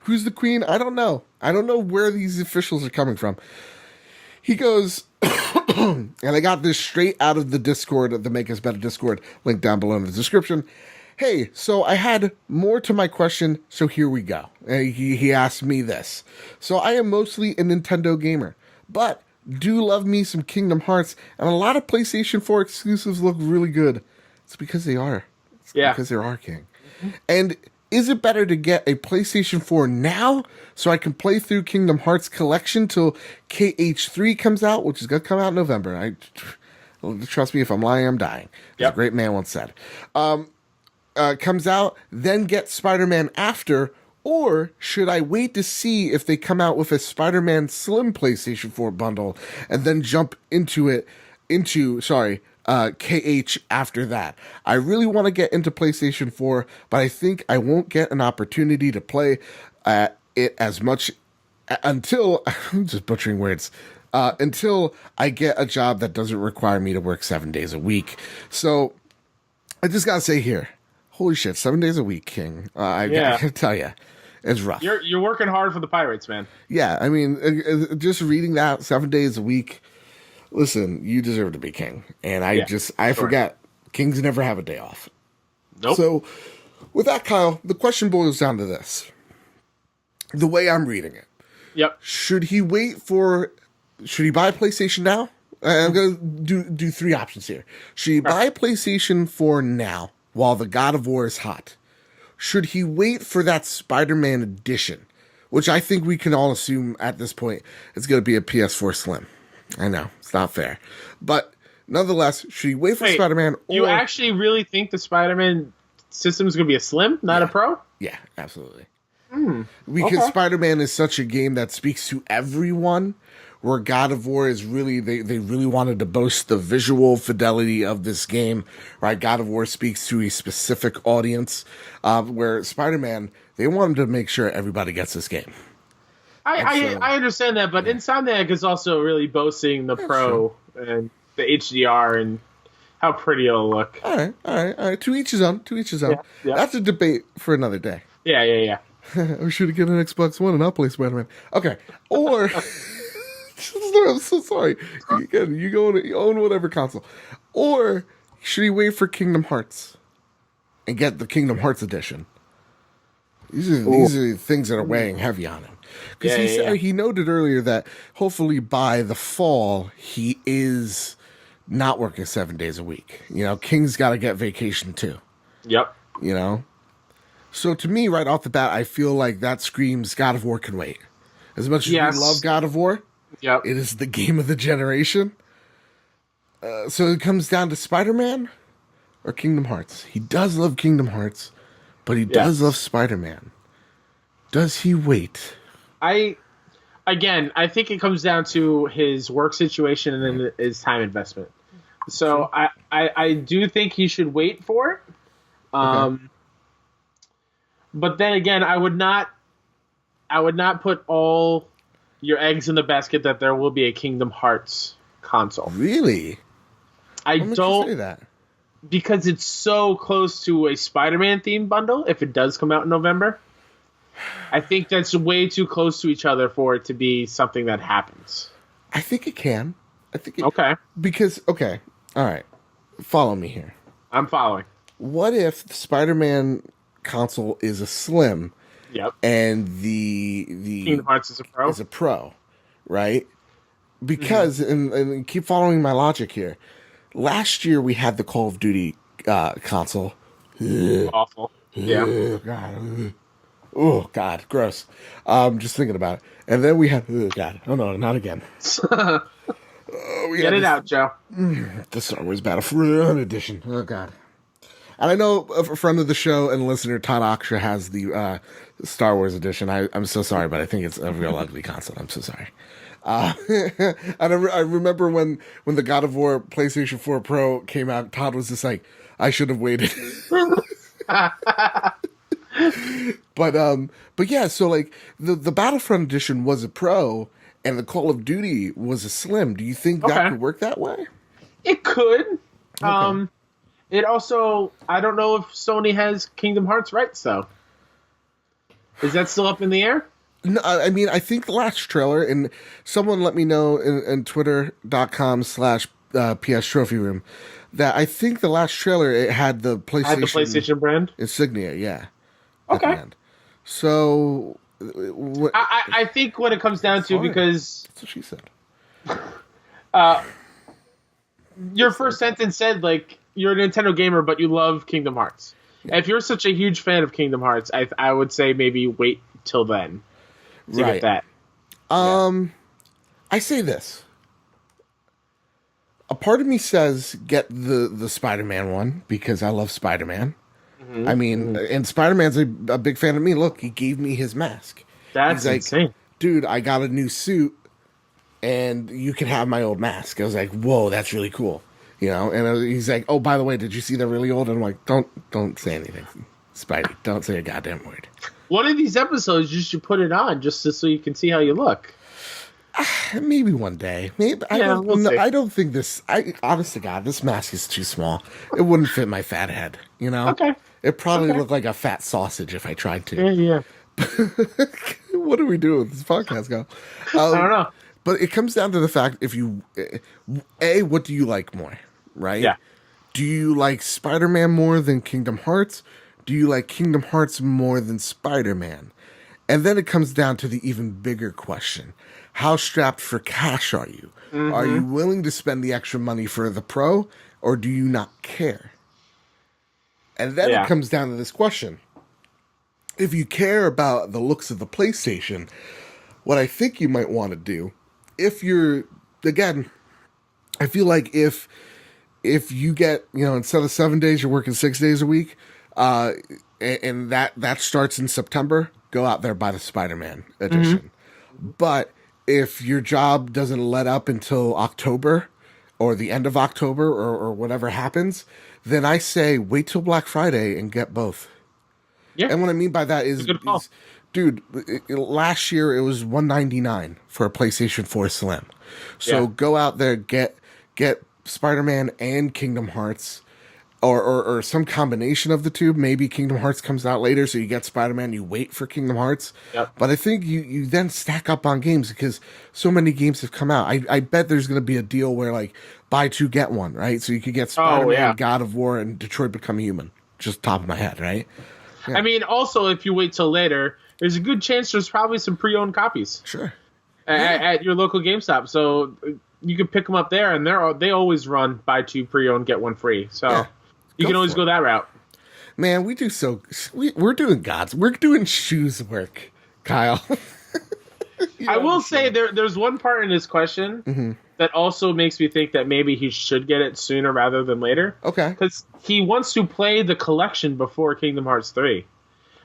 Who's the queen? I don't know. I don't know where these officials are coming from. He goes, and I got this straight out of the Discord, the Make Us Better Discord, link down below in the description. Hey, so I had more to my question, so here we go. He asked me this. So I am mostly a Nintendo gamer, but do love me some Kingdom Hearts, and a lot of PlayStation 4 exclusives look really good. It's because they are. Because they are, King. And is it better to get a PlayStation 4 now so I can play through Kingdom Hearts Collection till KH3 comes out, which is going to come out in November? Trust me, if I'm lying, I'm dying. As a great man once said. Comes out, then get Spiderman after, Or should I wait to see if they come out with a Spider-Man Slim PlayStation 4 bundle and then jump into KH after that? I really want to get into PlayStation 4, but I think I won't get an opportunity to play it as much until, I'm just butchering words, until I get a job that doesn't require me to work 7 days a week. So I just gotta say here, holy shit, 7 days a week, King. I gotta tell you, it's rough. You're working hard for the Pirates, man. Yeah, I mean, just reading that 7 days a week. Listen, you deserve to be king, and I forget kings never have a day off. Nope. So, with that, Kyle, the question boils down to this: the way I'm reading it. Yep. Should he buy a PlayStation now? I'm gonna do three options here. Should he buy a PlayStation 4 now while the God of War is hot? Should he wait for that Spider-Man edition, which I think we can all assume at this point is going to be a PS4 Slim? I know, it's not fair. But nonetheless, should he wait for Spider-Man? You actually really think the Spider-Man system is going to be a Slim, not a Pro? Yeah, absolutely. Because Spider-Man is such a game that speaks to everyone, where God of War is really, they really wanted to boast the visual fidelity of this game, right? God of War speaks to a specific audience, where Spider-Man, they wanted to make sure everybody gets this game. I understand that, but Insomniac is also really boasting the Pro and the HDR and how pretty it'll look. All right. To each his own. Yeah. That's a debate for another day. Yeah. We should get an Xbox One and I'll play Spider-Man. Okay. Or... I'm so sorry. You own whatever console. Or should he wait for Kingdom Hearts and get the Kingdom Hearts edition? These are things that are weighing heavy on him. Because he noted earlier that hopefully by the fall he is not working 7 days a week. You know, King's got to get vacation too. Yep. You know? So to me, right off the bat, I feel like that screams God of War can wait. As much as we love God of War, yep, it is the game of the generation. So it comes down to Spider-Man or Kingdom Hearts. He does love Kingdom Hearts, but he does love Spider-Man. Does he wait? I think it comes down to his work situation and then his time investment. So I do think he should wait for it. But then again, I would not put all your eggs in the basket that there will be a Kingdom Hearts console. Really? I don't say that because it's so close to a Spider-Man themed bundle. If it does come out in November, I think that's way too close to each other for it to be something that happens. I think it can. Okay. Because all right, follow me here. I'm following. What if the Spider-Man console is a Slim? Yep. And the Kingdom Hearts is a Pro, right? Because and keep following my logic here. Last year we had the Call of Duty console. Awful. Yeah. Oh God, gross. Just thinking about it. And then we had oh no, not again. Get it out, Joe. The Star Wars Battlefront edition. Oh God. And I know a friend of the show and listener, Todd Aksha, has the Star Wars edition. I'm so sorry, but I think it's a real ugly console. I'm so sorry. And I remember when the God of War PlayStation 4 Pro came out, Todd was just like, I should have waited. But yeah, so like the Battlefront edition was a Pro and the Call of Duty was a Slim. Do you think that could work that way? It could. Okay. It also, I don't know if Sony has Kingdom Hearts rights, though. Is that still up in the air? No, I mean, I think the last trailer, and someone let me know in twitter.com/PS Trophy Room, that I think the last trailer, it had the PlayStation brand? Insignia, yeah. Okay. So... I think what it comes down to, because... That's what she said. Your first sentence said, like, you're a Nintendo gamer, but you love Kingdom Hearts. Yeah. If you're such a huge fan of Kingdom Hearts, I would say maybe wait till then to get that. I say this. A part of me says get the Spider-Man one because I love Spider-Man. I mean, and Spider-Man's a big fan of me. Look, he gave me his mask. That's He's like, insane. dude, I got a new suit, and you can have my old mask. I was like, whoa, that's really cool. And he's like, oh, by the way, did you see that really old? And I'm like, don't say anything, Spidey. Don't say a goddamn word. One of these episodes, you should put it on just so you can see how you look. Maybe one day. Maybe we'll see. I don't think this. Honest to God, this mask is too small. It wouldn't fit my fat head. Okay. It probably looked like a fat sausage if I tried to. Yeah. What are we doing with this podcast, Go? I don't know. But it comes down to the fact: if you, what do you like more, right? Yeah. Do you like Spider-Man more than Kingdom Hearts? Do you like Kingdom Hearts more than Spider-Man? And then it comes down to the even bigger question. How strapped for cash are you? Mm-hmm. Are you willing to spend the extra money for the Pro, or do you not care? And then it comes down to this question. If you care about the looks of the PlayStation, what I think you might want to do, if you're, again, I feel like if you get, instead of 7 days, you're working 6 days a week, and that starts in September, go out there, buy the Spider-Man edition. Mm-hmm. But if your job doesn't let up until October or the end of October or whatever happens, then I say wait till Black Friday and get both. Yeah. And what I mean by that is dude, last year it was $199 for a PlayStation 4 Slim. So go out there, get Spider-Man and Kingdom Hearts. Or some combination of the two. Maybe Kingdom Hearts comes out later, so you get Spider-Man, you wait for Kingdom Hearts. Yep. But I think you then stack up on games because so many games have come out. I bet there's going to be a deal where, like, buy two, get one, right? So you could get Spider-Man, God of War, and Detroit Become Human. Just top of my head, right? Yeah. I mean, also, if you wait till later, there's a good chance there's probably some pre-owned copies. Sure. At your local GameStop. So you can pick them up there, and they always run buy two pre-owned, get one free. So... Yeah. You can always go that route. Man, we're doing we're doing shoes work, Kyle. I will say there's one part in his question that also makes me think that maybe he should get it sooner rather than later. Okay. Because he wants to play the collection before Kingdom Hearts 3.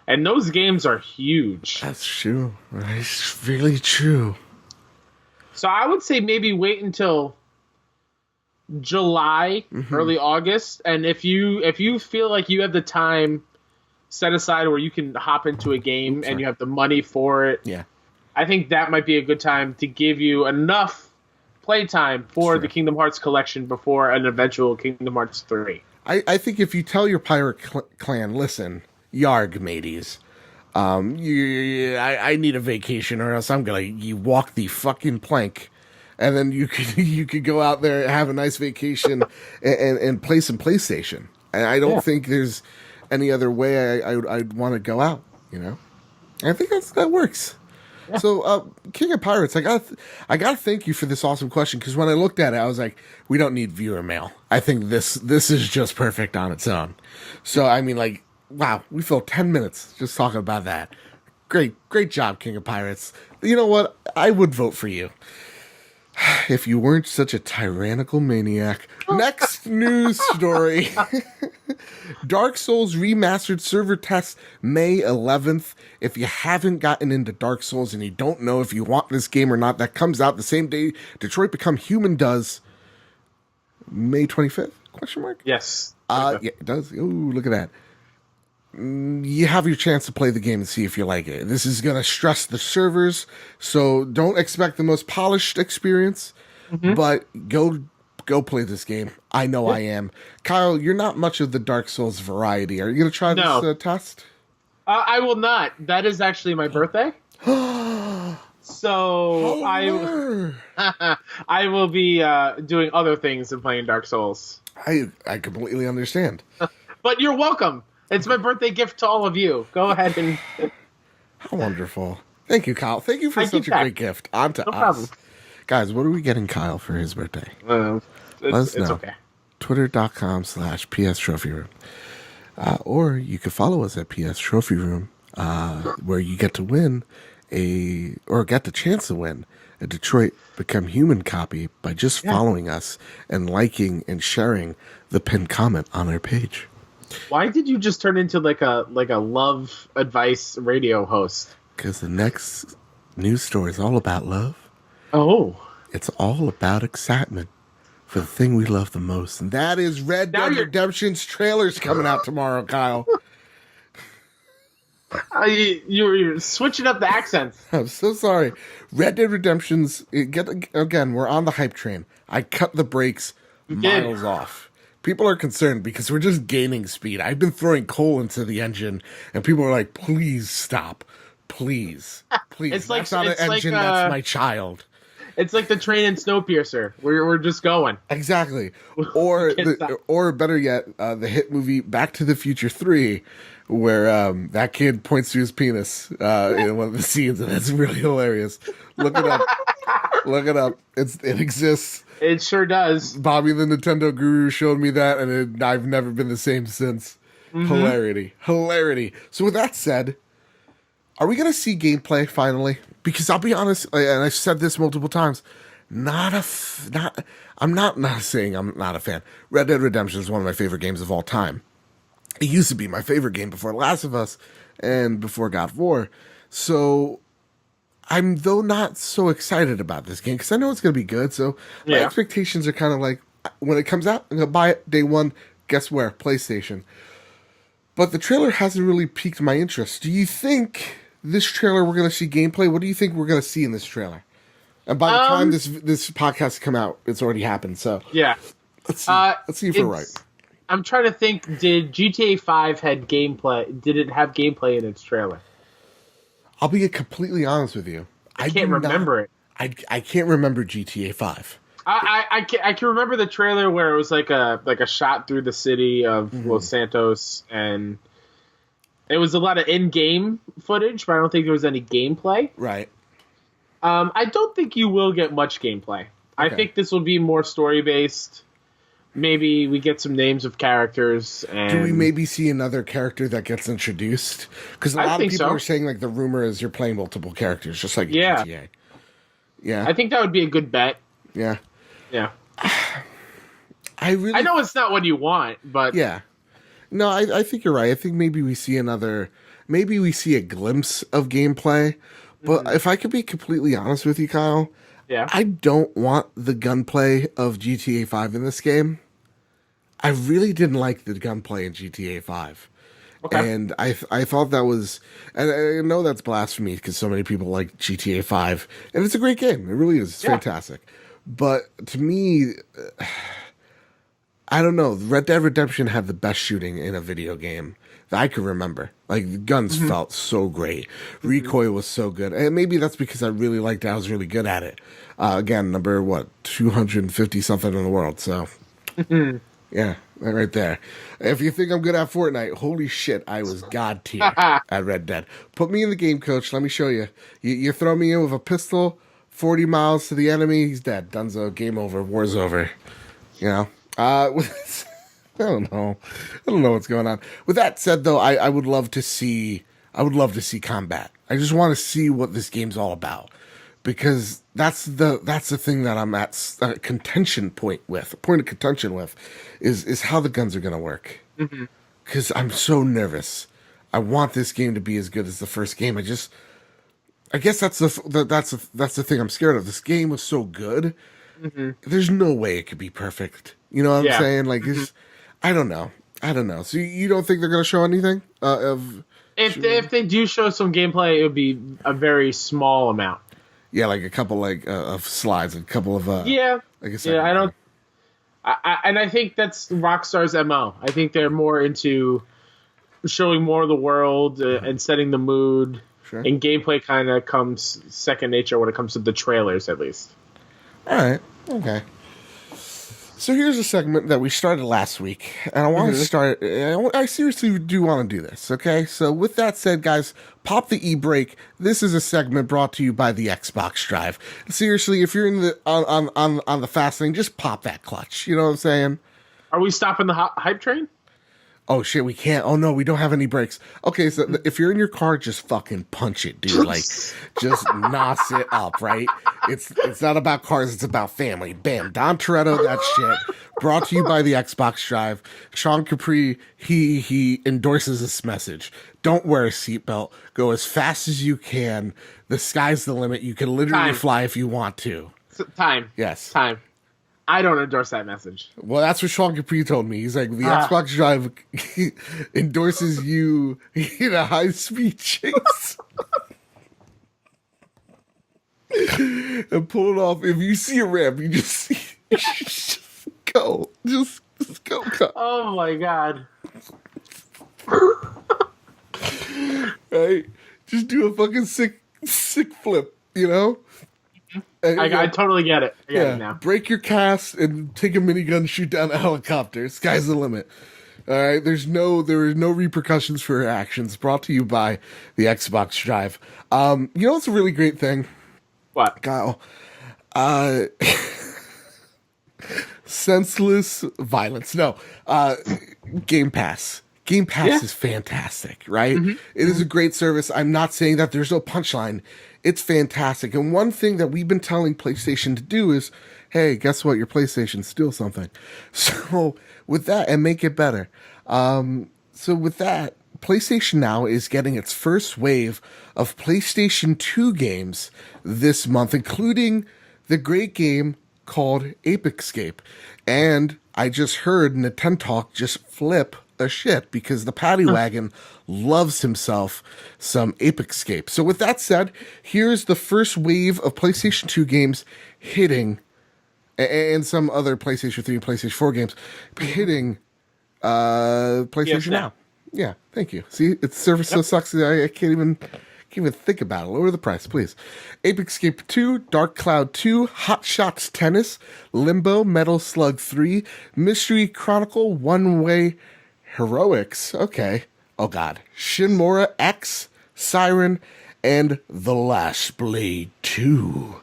And those games are huge. That's true. It's really true. So I would say maybe wait until July, early August, and if you feel like you have the time set aside where you can hop into a game and you have the money for it, I think that might be a good time to give you enough playtime for the Kingdom Hearts collection before an eventual Kingdom Hearts 3. I think if you tell your pirate clan, listen, yarg mateys, I need a vacation or else I'm gonna walk the fucking plank. And then you could go out there and have a nice vacation and play some PlayStation. And I don't think there's any other way I'd want to go out. I think that works. Yeah. So, King of Pirates, I got to thank you for this awesome question because when I looked at it, I was like, we don't need viewer mail. I think this is just perfect on its own. So, I mean, like, wow, we filled 10 minutes just talking about that. Great job, King of Pirates. You know what? I would vote for you. If you weren't such a tyrannical maniac. Next news story. Dark Souls Remastered server test May 11th. If you haven't gotten into Dark Souls and you don't know if you want this game or not, that comes out the same day Detroit Become Human does. May 25th? Question mark? Yes. Yeah, it does. Ooh, look at that. You have your chance to play the game and see if you like it. This is going to stress the servers, so don't expect the most polished experience, but go play this game. I know I am. Kyle, you're not much of the Dark Souls variety. Are you going to try this test? I will not. That is actually my birthday. So I will be doing other things than playing Dark Souls. I completely understand. But you're welcome. It's my birthday gift to all of you. Go ahead and... How wonderful. Thank you, Kyle. Thank you for such a great gift. On to us. Problem. Guys, what are we getting Kyle for his birthday? Let us know. It's okay. Twitter.com/PS Trophy Room. Or you can follow us at PS Trophy Room, where you get to win get the chance to win a Detroit Become Human copy by just following us and liking and sharing the pinned comment on our page. Why did you just turn into like a love advice radio host? Because the next news story is all about love. Oh, It's all about excitement for the thing we love the most. And that is Red Now Dead you're- Redemption's trailer's coming out tomorrow, Kyle. you're switching up the accents. I'm so sorry. Red Dead Redemption's again, we're on the hype train. I cut the brakes miles off. People are concerned because we're just gaining speed. I've been throwing coal into the engine and people are like, please stop. Please. Please. It's That's like- not it's an like, engine, that's my child. It's like the train in Snowpiercer. We're just going. Exactly. Or or better yet, the hit movie Back to the Future 3, where that kid points to his penis in one of the scenes, and it's really hilarious. Look it up. Look it up. It exists. It sure does. Bobby the Nintendo Guru showed me that, and I've never been the same since. Hilarity. So with that said, are we going to see gameplay finally? Because I'll be honest, and I've said this multiple times, I'm not saying I'm not a fan. Red Dead Redemption is one of my favorite games of all time. It used to be my favorite game before Last of Us and before God of War. So I'm though not so excited about this game because I know it's going to be good. So my expectations are kind of like, when it comes out, I'm going to buy it day one. Guess where? PlayStation. But the trailer hasn't really piqued my interest. Do you think this trailer we're going to see gameplay? What do you think we're going to see in this trailer? And by the time this podcast come out, it's already happened. So Yeah. let's see if we're right. I'm trying to think. Did GTA 5 had gameplay? Did it have gameplay in its trailer? I'll be completely honest with you. I can't remember it. I can't remember GTA 5. I can remember the trailer where it was like a shot through the city of Los Santos, and it was a lot of in-game footage, but I don't think there was any gameplay. Right. I don't think you will get much gameplay. I think this will be more story-based. Maybe we get some names of characters. And do we maybe see another character that gets introduced? Because a lot of people are saying like the rumor is you're playing multiple characters, just like GTA. Yeah. I think that would be a good bet. Yeah. Yeah. I know it's not what you want, but yeah. No, I think you're right. I think maybe we see a glimpse of gameplay. But if I could be completely honest with you, Kyle, I don't want the gunplay of GTA 5 in this game. I really didn't like the gunplay in GTA 5. Okay. And I thought that was, and I know that's blasphemy because so many people like GTA 5, and it's a great game. It really is. It's fantastic. But to me, I don't know. Red Dead Redemption had the best shooting in a video game that I can remember. Like, the guns felt so great. Recoil was so good. And maybe that's because I really liked it. I was really good at it. Again, number, 250 something in the world. So, yeah, right there. If you think I'm good at Fortnite, holy shit, I was god tier at Red Dead. Put me in the game, coach. Let me show you. You throw me in with a pistol, 40 miles to the enemy, he's dead. Dunzo, game over, war's over. You know? I don't know. I don't know what's going on. With that said, though, I would love to see combat. I just want to see what this game's all about, because that's the thing that I'm at a contention point with. A point of contention with is how the guns are going to work. Because I'm so nervous. I want this game to be as good as the first game. I guess that's the thing I'm scared of. This game was so good. There's no way it could be perfect. You know what I'm saying? Like, I don't know. So you don't think they're going to show anything of? If they do show some gameplay, it would be a very small amount. Yeah, like a couple of slides, a couple of Like I said, I don't. And I think that's Rockstar's MO. I think they're more into showing more of the world and setting the mood. Sure. And gameplay kind of comes second nature when it comes to the trailers, at least. All right. Okay. So here's a segment that we started last week, and I want to start. I seriously do want to do this. Okay. So with that said, guys, pop the e-brake. This is a segment brought to you by the Xbox Drive. Seriously, if you're in the on the fast lane, just pop that clutch. You know what I'm saying? Are we stopping the hype train? Oh shit, we can't. Oh no, we don't have any brakes. Okay, so if you're in your car, just fucking punch it, dude. Like, just nos it up, right? It's not about cars, it's about family. Bam, Don Toretto, that shit. Brought to you by the Xbox Drive. Sean Capri, he endorses this message. Don't wear a seatbelt. Go as fast as you can. The sky's the limit. You can literally fly if you want to. Time. Yes. Time. I don't endorse that message. Well, that's what Sean Capri told me. He's like, the Xbox Drive endorses you in a high-speed chase. And pull it off. If you see a ramp, you just go. Just go. Oh, my God. Right? Just do a fucking sick flip, you know? I totally get it. I get it now. Break your cast and take a minigun, shoot down a helicopter. Sky's the limit. All right. There are no repercussions for your actions. Brought to you by the Xbox Drive. You know, it's a really great thing. What? Kyle. Senseless violence. No. Game Pass. Game Pass is fantastic, right? Mm-hmm. It is a great service. I'm not saying that there's no punchline. It's fantastic. And one thing that we've been telling PlayStation to do is, hey, guess what? Your PlayStation steal something. So with that, and make it better. So with that, PlayStation Now is getting its first wave of PlayStation 2 games this month, including the great game called Ape Escape. And I just heard Nintendo Talk just flip a shit because the paddy wagon loves himself some Ape Escape. So with that said, here's the first wave of PlayStation 2 games hitting, and some other PlayStation 3 and PlayStation 4 games hitting PlayStation Now. Yeah, thank you. See, its service so sucks that I can't even think about it. Lower the price, please. Ape Escape 2, Dark Cloud 2, Hot Shots Tennis, Limbo, Metal Slug 3, Mystery Chronicle, One Way Heroics, okay. Oh god. Shinmura X, Siren, and The Last Blade 2.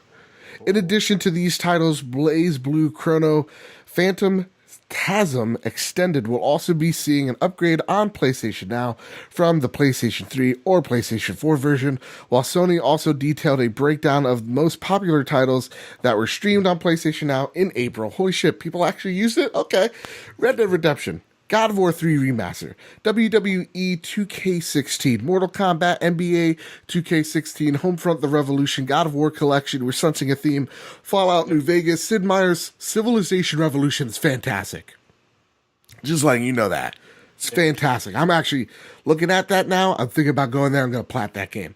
In addition to these titles, Blaze Blue Chrono Phantom Chasm Extended will also be seeing an upgrade on PlayStation Now from the PlayStation 3 or PlayStation 4 version, while Sony also detailed a breakdown of most popular titles that were streamed on PlayStation Now in April. Holy shit, people actually used it? Okay. Red Dead Redemption, God of War 3 Remaster, WWE 2K16, Mortal Kombat, NBA 2K16, Homefront The Revolution, God of War Collection, we're sensing a theme, Fallout New Vegas, Sid Meier's Civilization Revolution is fantastic. Just letting you know that. It's fantastic. I'm actually looking at that now. I'm thinking about going there. I'm going to plat that game.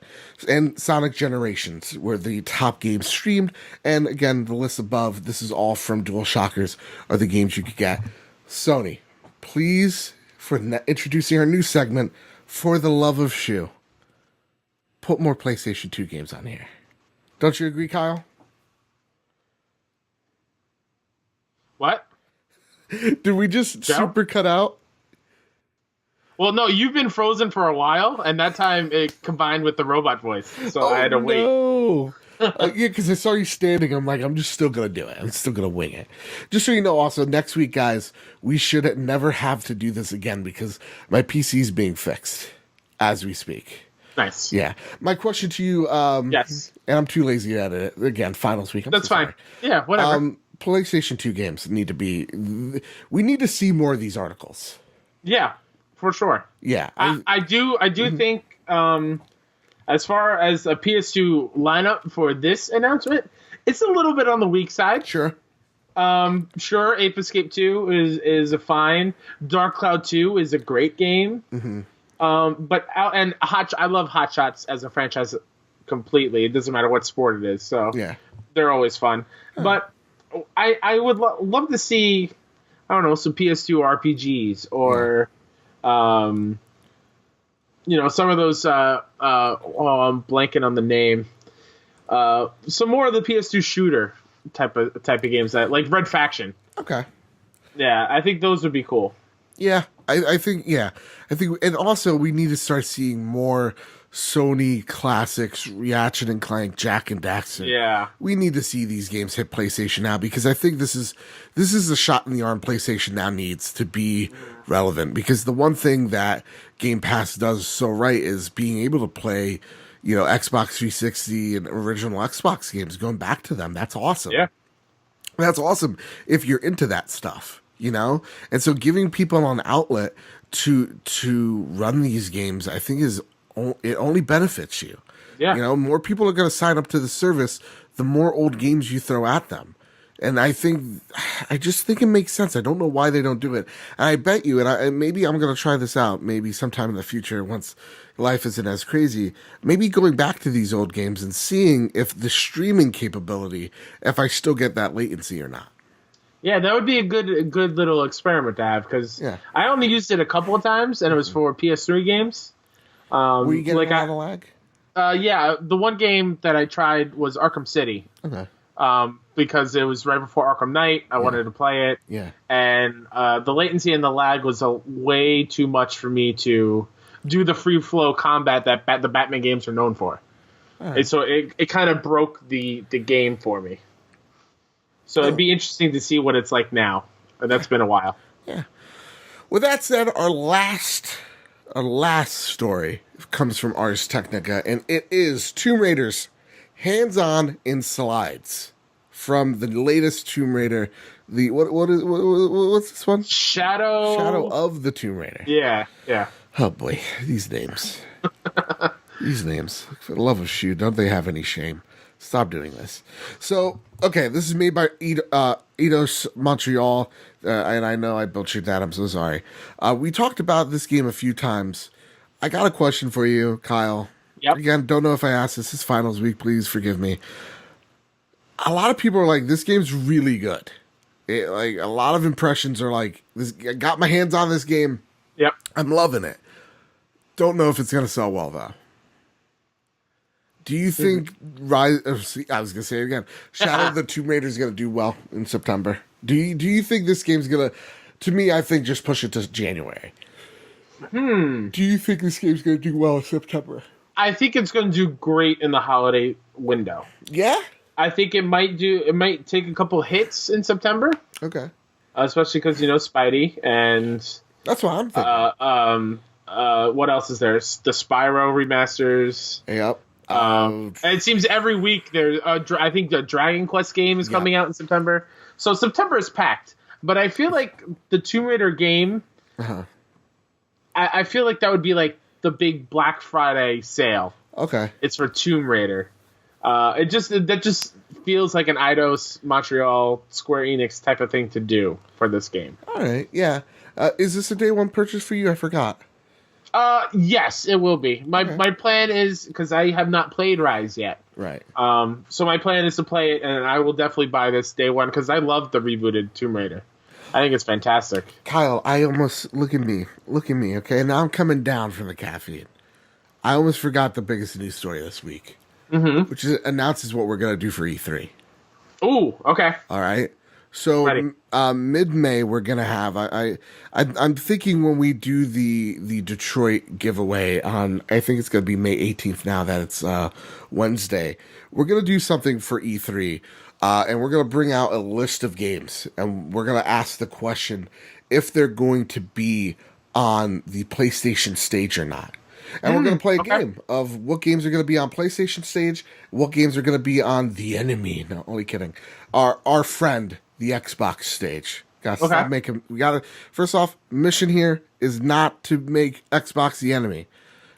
And Sonic Generations were the top games streamed. And again, the list above, this is all from DualShockers, are the games you could get. Sony, please, for introducing our new segment, for the love of shoe, put more PlayStation 2 games on here. Don't you agree, Kyle? What? Did we just super cut out? Well, no, you've been frozen for a while, and that time it combined with the robot voice, so I had to wait. No. Yeah, because I saw you standing. I'm like, I'm just still going to do it. I'm still going to wing it. Just so you know, also, next week, guys, we should never have to do this again because my PC is being fixed as we speak. Nice. Yeah. My question to you, yes. And I'm too lazy to edit it. Again, finals week. That's fine. Yeah, whatever. PlayStation 2 games need to be... We need to see more of these articles. Yeah, for sure. Yeah. I do think... as far as a PS2 lineup for this announcement, it's a little bit on the weak side. Sure. Sure, Ape Escape 2 is a fine. Dark Cloud 2 is a great game. Mm-hmm. I love Hot Shots as a franchise completely. It doesn't matter what sport it is. So yeah, they're always fun. Huh. But I would love to see, I don't know, some PS2 RPGs or... some of those, I'm blanking on the name. Some more of the PS2 shooter type of games, that like Red Faction. Okay. Yeah, I think those would be cool. Yeah, I think, and also we need to start seeing more Sony classics, Ratchet and Clank, Jack and Daxter. Yeah. We need to see these games hit PlayStation Now, because I think this is the shot in the arm PlayStation Now needs to be relevant, because the one thing that Game Pass does so right is being able to play, Xbox 360 and original Xbox games, going back to them. That's awesome. Yeah. That's awesome if you're into that stuff, And so giving people an outlet to run these games, I think it only benefits you. Yeah. More people are going to sign up to the service, the more old games you throw at them. And I just think it makes sense. I don't know why they don't do it. And I bet you, and maybe I'm going to try this out, maybe sometime in the future once life isn't as crazy, maybe going back to these old games and seeing if the streaming capability, if I still get that latency or not. Yeah, that would be a good little experiment to have, because I only used it a couple of times, and it was for PS3 games. Were you getting a lot of lag? Yeah, the one game that I tried was Arkham City. Okay. Because it was right before Arkham Knight. I wanted to play it. Yeah. And the latency and the lag was way too much for me to do the free flow combat that the Batman games are known for. Right. And so it kind of broke the game for me. So it'd be interesting to see what it's like now. And that's been a while. Yeah. With that said, our last story comes from Ars Technica, and it is Tomb Raider's hands-on in slides from the latest Tomb Raider. What's this one? Shadow of the Tomb Raider. Yeah. Oh boy, these names. These names. For the love of shoe, don't they have any shame? Stop doing this. So, okay, this is made by Eidos Montreal, and I know I butchered that. I'm so sorry. We talked about this game a few times. I got a question for you, Kyle. Yep. Again, don't know if I asked this. It's finals week. Please forgive me. A lot of people are like, this game's really good. A lot of impressions are like, this. I got my hands on this game. Yep. I'm loving it. Don't know if it's going to sell well, though. Do you think I was going to say it again. Shadow of the Tomb Raider is going to do well in September? Do you think this game's going to me, I think just push it to January. Do you think this game's going to do well in September? I think it's going to do great in the holiday window. Yeah? I think it might take a couple hits in September. Okay. Especially because, Spidey and... That's what I'm thinking. What else is there? The Spyro remasters. Yep. And it seems every week there's I think the Dragon Quest game is coming out in September. So September is packed. But I feel like the Tomb Raider game, I feel like that would be like the big Black Friday sale. Okay. It's for Tomb Raider. That just feels like an Eidos Montreal Square Enix type of thing to do for this game. All right. Yeah. Is this a day one purchase for you? I forgot. Yes, it will be. My plan is, because I have not played Rise yet. Right. So my plan is to play it, and I will definitely buy this day one, because I love the rebooted Tomb Raider. I think it's fantastic. Kyle, I almost look at me, okay? Now I'm coming down from the caffeine. I almost forgot the biggest news story this week, which announces what we're gonna do for E3. Ooh, okay. All right. So mid-May we're gonna have. I'm thinking when we do the Detroit giveaway on, I think it's gonna be May 18th. Now that it's Wednesday, we're gonna do something for E3, and we're gonna bring out a list of games, and we're gonna ask the question if they're going to be on the PlayStation stage or not. And we're going to play a game of what games are going to be on PlayStation stage, what games are going to be on the enemy. No, only kidding. Our friend, the Xbox stage. Stop making. We gotta. First off, mission here is not to make Xbox the enemy,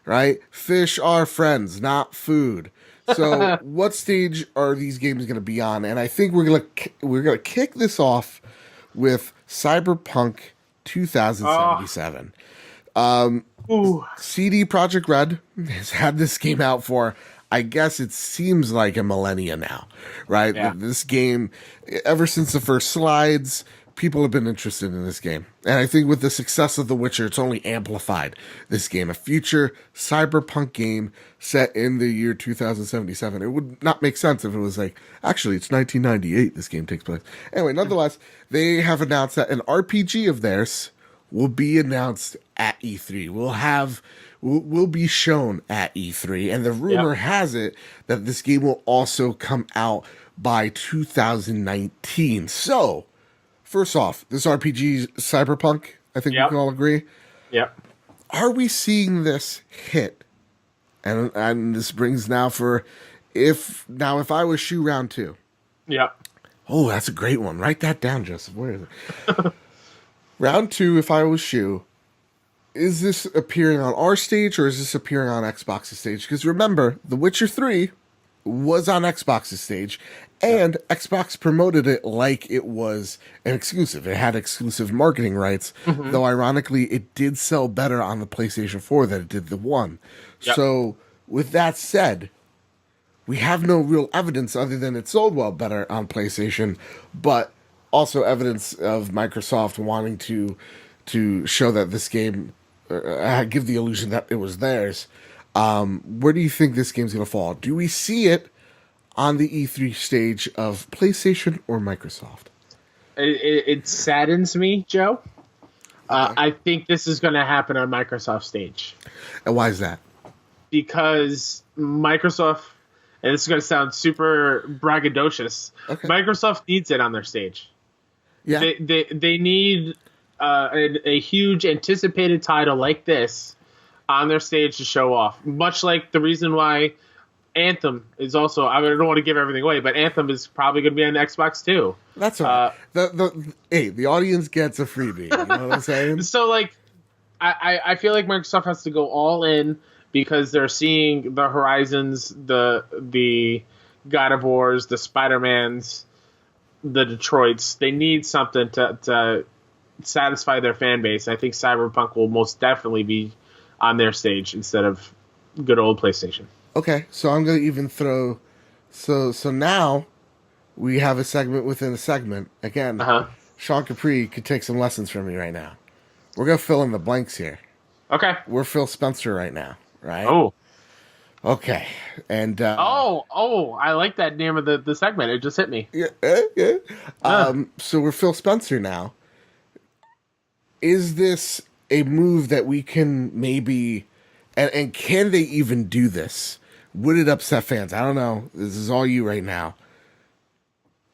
right? Fish are friends, not food. So, what stage are these games going to be on? And I think we're gonna kick this off with Cyberpunk 2077. CD Projekt Red has had this game out for, I guess it seems like a millennia now, right? Yeah. This game, ever since the first slides, people have been interested in this game. And I think with the success of The Witcher, it's only amplified this game. A future cyberpunk game set in the year 2077. It would not make sense if it was like, actually, it's 1998 this game takes place. Anyway, nonetheless, they have announced that an RPG of theirs will be announced at E3. will be shown at E3, and the rumor Yep. has it that this game will also come out by 2019. So, first off, this RPG Cyberpunk, I think we Yep. can all agree. Yep. Are we seeing this hit? And this brings now for if I was Shoe round 2. Yep. Oh, that's a great one. Write that down, Joseph. Where is it? Round 2, if I was Shoe, is this appearing on our stage or is this appearing on Xbox's stage? Because remember, The Witcher 3 was on Xbox's stage, and Xbox promoted it like it was an exclusive. It had exclusive marketing rights, though ironically, it did sell better on the PlayStation 4 than it did the One. Yep. So, with that said, we have no real evidence other than it sold well better on PlayStation, but also evidence of Microsoft wanting to show that this game, give the illusion that it was theirs. Where do you think this game's going to fall? Do we see it on the E3 stage of PlayStation or Microsoft? It saddens me, Joe. I think this is going to happen on Microsoft stage. And why is that? Because Microsoft, and this is going to sound super braggadocious, Okay. Microsoft needs it on their stage. Yeah. They need a huge anticipated title like this on their stage to show off. Much like the reason why Anthem is also, I don't want to give everything away, but Anthem is probably going to be on Xbox too. That's all right. The audience gets a freebie. You know what I'm saying? So, like, I feel like Microsoft has to go all in because they're seeing the Horizons, the God of Wars, the Spidermans, the Detroits. They need something to satisfy their fan base. I think Cyberpunk will most definitely be on their stage instead of good old PlayStation. Okay, so I'm going to even throw... So now we have a segment within a segment. Again, Sean Capri could take some lessons from me right now. We're going to fill in the blanks here. Okay. We're Phil Spencer right now, right? Oh. Okay. And I like that name of the segment. It just hit me. yeah. So we're Phil Spencer now. Is this a move that we can maybe, and can they even do this? Would it upset fans? I don't know. This is all you right now.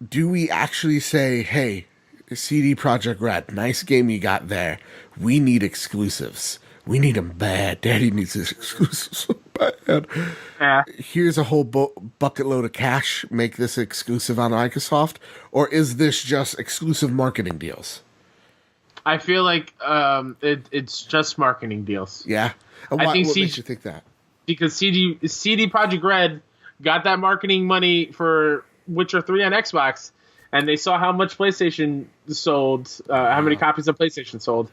Do we actually say, hey, CD Projekt Red, nice game you got there. We need exclusives. We need them bad. Daddy needs his exclusives so bad. Yeah. Here's a whole bucket load of cash. Make this exclusive on Microsoft. Or is this just exclusive marketing deals? I feel like it's just marketing deals. Yeah. And I think what makes you think that? Because CD Projekt Red got that marketing money for Witcher 3 on Xbox, and they saw how much PlayStation sold, how many copies of PlayStation sold.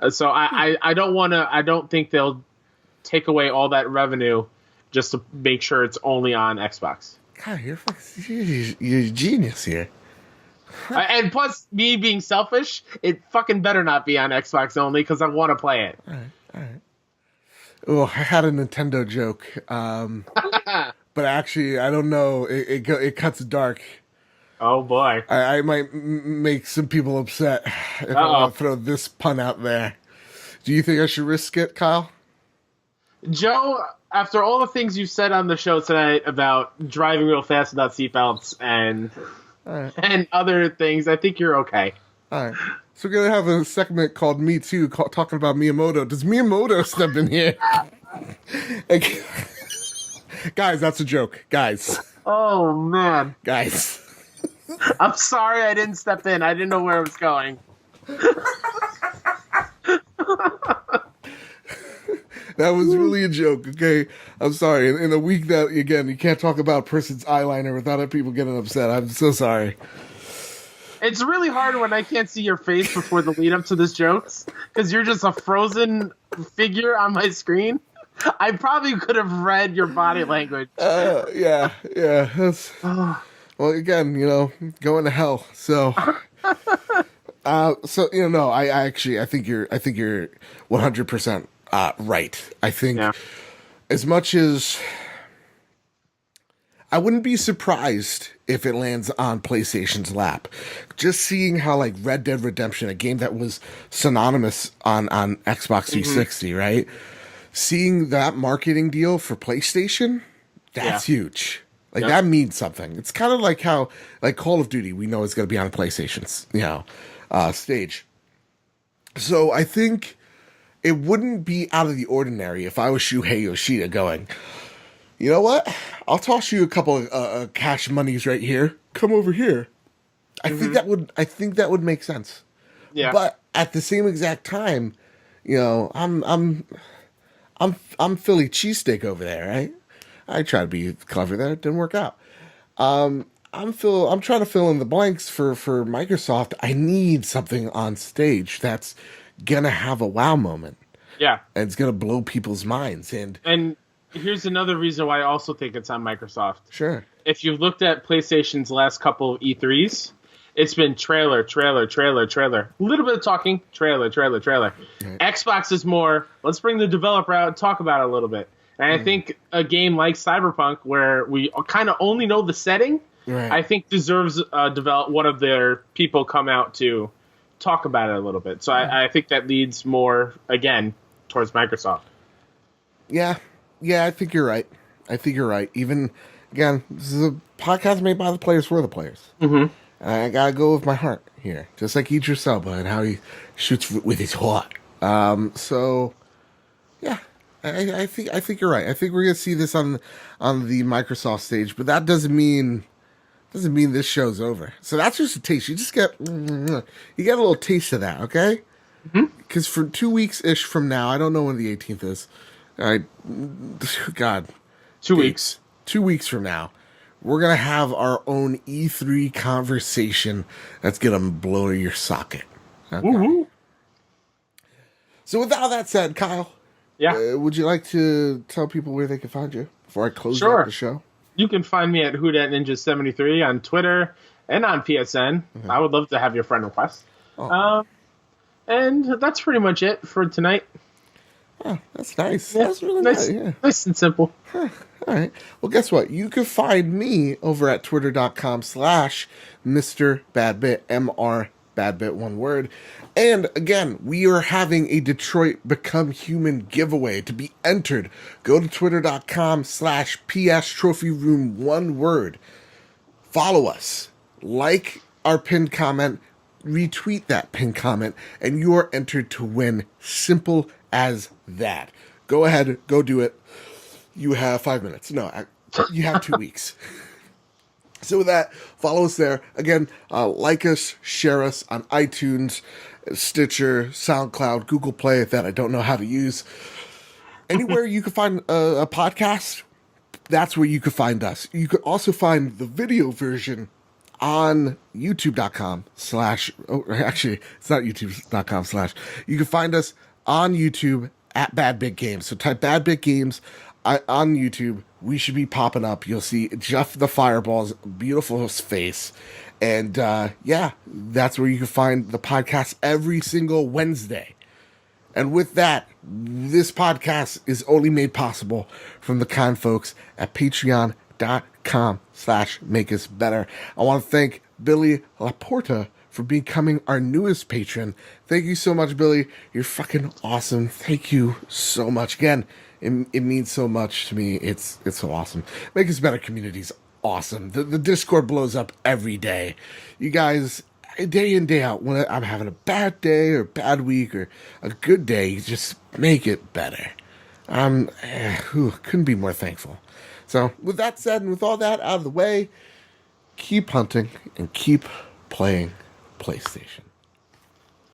So I don't think they'll take away all that revenue just to make sure it's only on Xbox. God, you're a genius here. And plus, me being selfish, it fucking better not be on Xbox only because I want to play it. All right. Oh, I had a Nintendo joke, but actually, I don't know. It cuts dark. Oh boy! I might make some people upset if I want to throw this pun out there. Do you think I should risk it, Kyle? Joe, after all the things you've said on the show tonight about driving real fast without seatbelts and other things, I think you're okay. All right. So we're going to have a segment called Me Too, talking about Miyamoto. Does Miyamoto step in here? Guys, that's a joke. Guys. Oh, man. Guys. I'm sorry I didn't step in. I didn't know where it was going. That was really a joke, okay? I'm sorry. In a week that, again, you can't talk about a person's eyeliner without people getting upset. I'm so sorry. It's really hard when I can't see your face before the lead up to this jokes, because you're just a frozen figure on my screen. I probably could have read your body language. Yeah. That's, well, again, going to hell. So, I think you're 100% right. I think as much as I wouldn't be surprised if it lands on PlayStation's lap. Just seeing how like Red Dead Redemption, a game that was synonymous on Xbox 360, right? seeing that marketing deal for PlayStation, that's huge. Like that means something. It's kind of like how like Call of Duty, we know it's going to be on PlayStation's, stage. So I think it wouldn't be out of the ordinary if I was Shuhei Yoshida going, you know what? I'll toss you a couple of cash monies right here. Come over here. I think that would make sense. Yeah. But at the same exact time, I'm Philly cheesesteak over there, right? I tried to be clever there. It didn't work out. I'm trying to fill in the blanks for Microsoft. I need something on stage that's gonna have a wow moment. Yeah. And it's gonna blow people's minds. And here's another reason why I also think it's on Microsoft. Sure. If you've looked at PlayStation's last couple of E3s, it's been trailer. A little bit of talking, trailer. Right. Xbox is more, let's bring the developer out and talk about it a little bit. And I think a game like Cyberpunk, where we kind of only know the setting, right, I think deserves one of their people come out to talk about it a little bit. So I think that leads more, again, towards Microsoft. Yeah, I think you're right. Even, again, this is a podcast made by the players for the players. Mm-hmm. And I gotta go with my heart here, just like Idris Elba and how he shoots with his heart. So, yeah. I think you're right. I think we're gonna see this on the Microsoft stage, but that doesn't mean this show's over. So that's just a taste. You get a little taste of that, okay? Because for 2 weeks ish from now, I don't know when the 18th is. God, 2 weeks. 2 weeks from now, we're gonna have our own E3 conversation that's gonna blow your socket. Okay? Woo-hoo. So with all that said, Kyle. Yeah. Would you like to tell people where they can find you before I close out the show? You can find me at WhoDatNinja73 on Twitter and on PSN. Mm-hmm. I would love to have your friend request. Oh. And that's pretty much it for tonight. Oh, that's nice. Yeah, that's really nice. Yeah. Nice and simple. Huh. All right. Well, guess what? You can find me over at twitter.com/MrBadBit, MrBadBit, one word. And again, we are having a Detroit Become Human giveaway to be entered. Go to twitter.com/PS Trophy Room, one word. Follow us. Like our pinned comment. Retweet that pinned comment. And you are entered to win. Simple as that. Go ahead. Go do it. You have 5 minutes. No, you have 2 weeks. So with that, follow us there. Again, like us, share us on iTunes, Stitcher, SoundCloud, Google Play, that I don't know how to use. Anywhere you can find a podcast, that's where you can find us. You can also find the video version on youtube.com/ actually, it's not youtube.com/. You can find us on YouTube at Bad Big Games. So type Bad Big Games on YouTube. We should be popping up. You'll see Jeff the Fireball's beautiful face. And that's where you can find the podcast every single Wednesday. And with that, this podcast is only made possible from the kind folks at patreon.com/makeusbetter. I want to thank Billy Laporta for becoming our newest patron. Thank you so much, Billy. You're fucking awesome. Thank you so much. Again, it means so much to me. It's so awesome. Make Us Better community's awesome. The Discord blows up every day. You guys, day in, day out, when I'm having a bad day or bad week or a good day, just make it better. Couldn't be more thankful. So with that said, and with all that out of the way, keep hunting and keep playing PlayStation.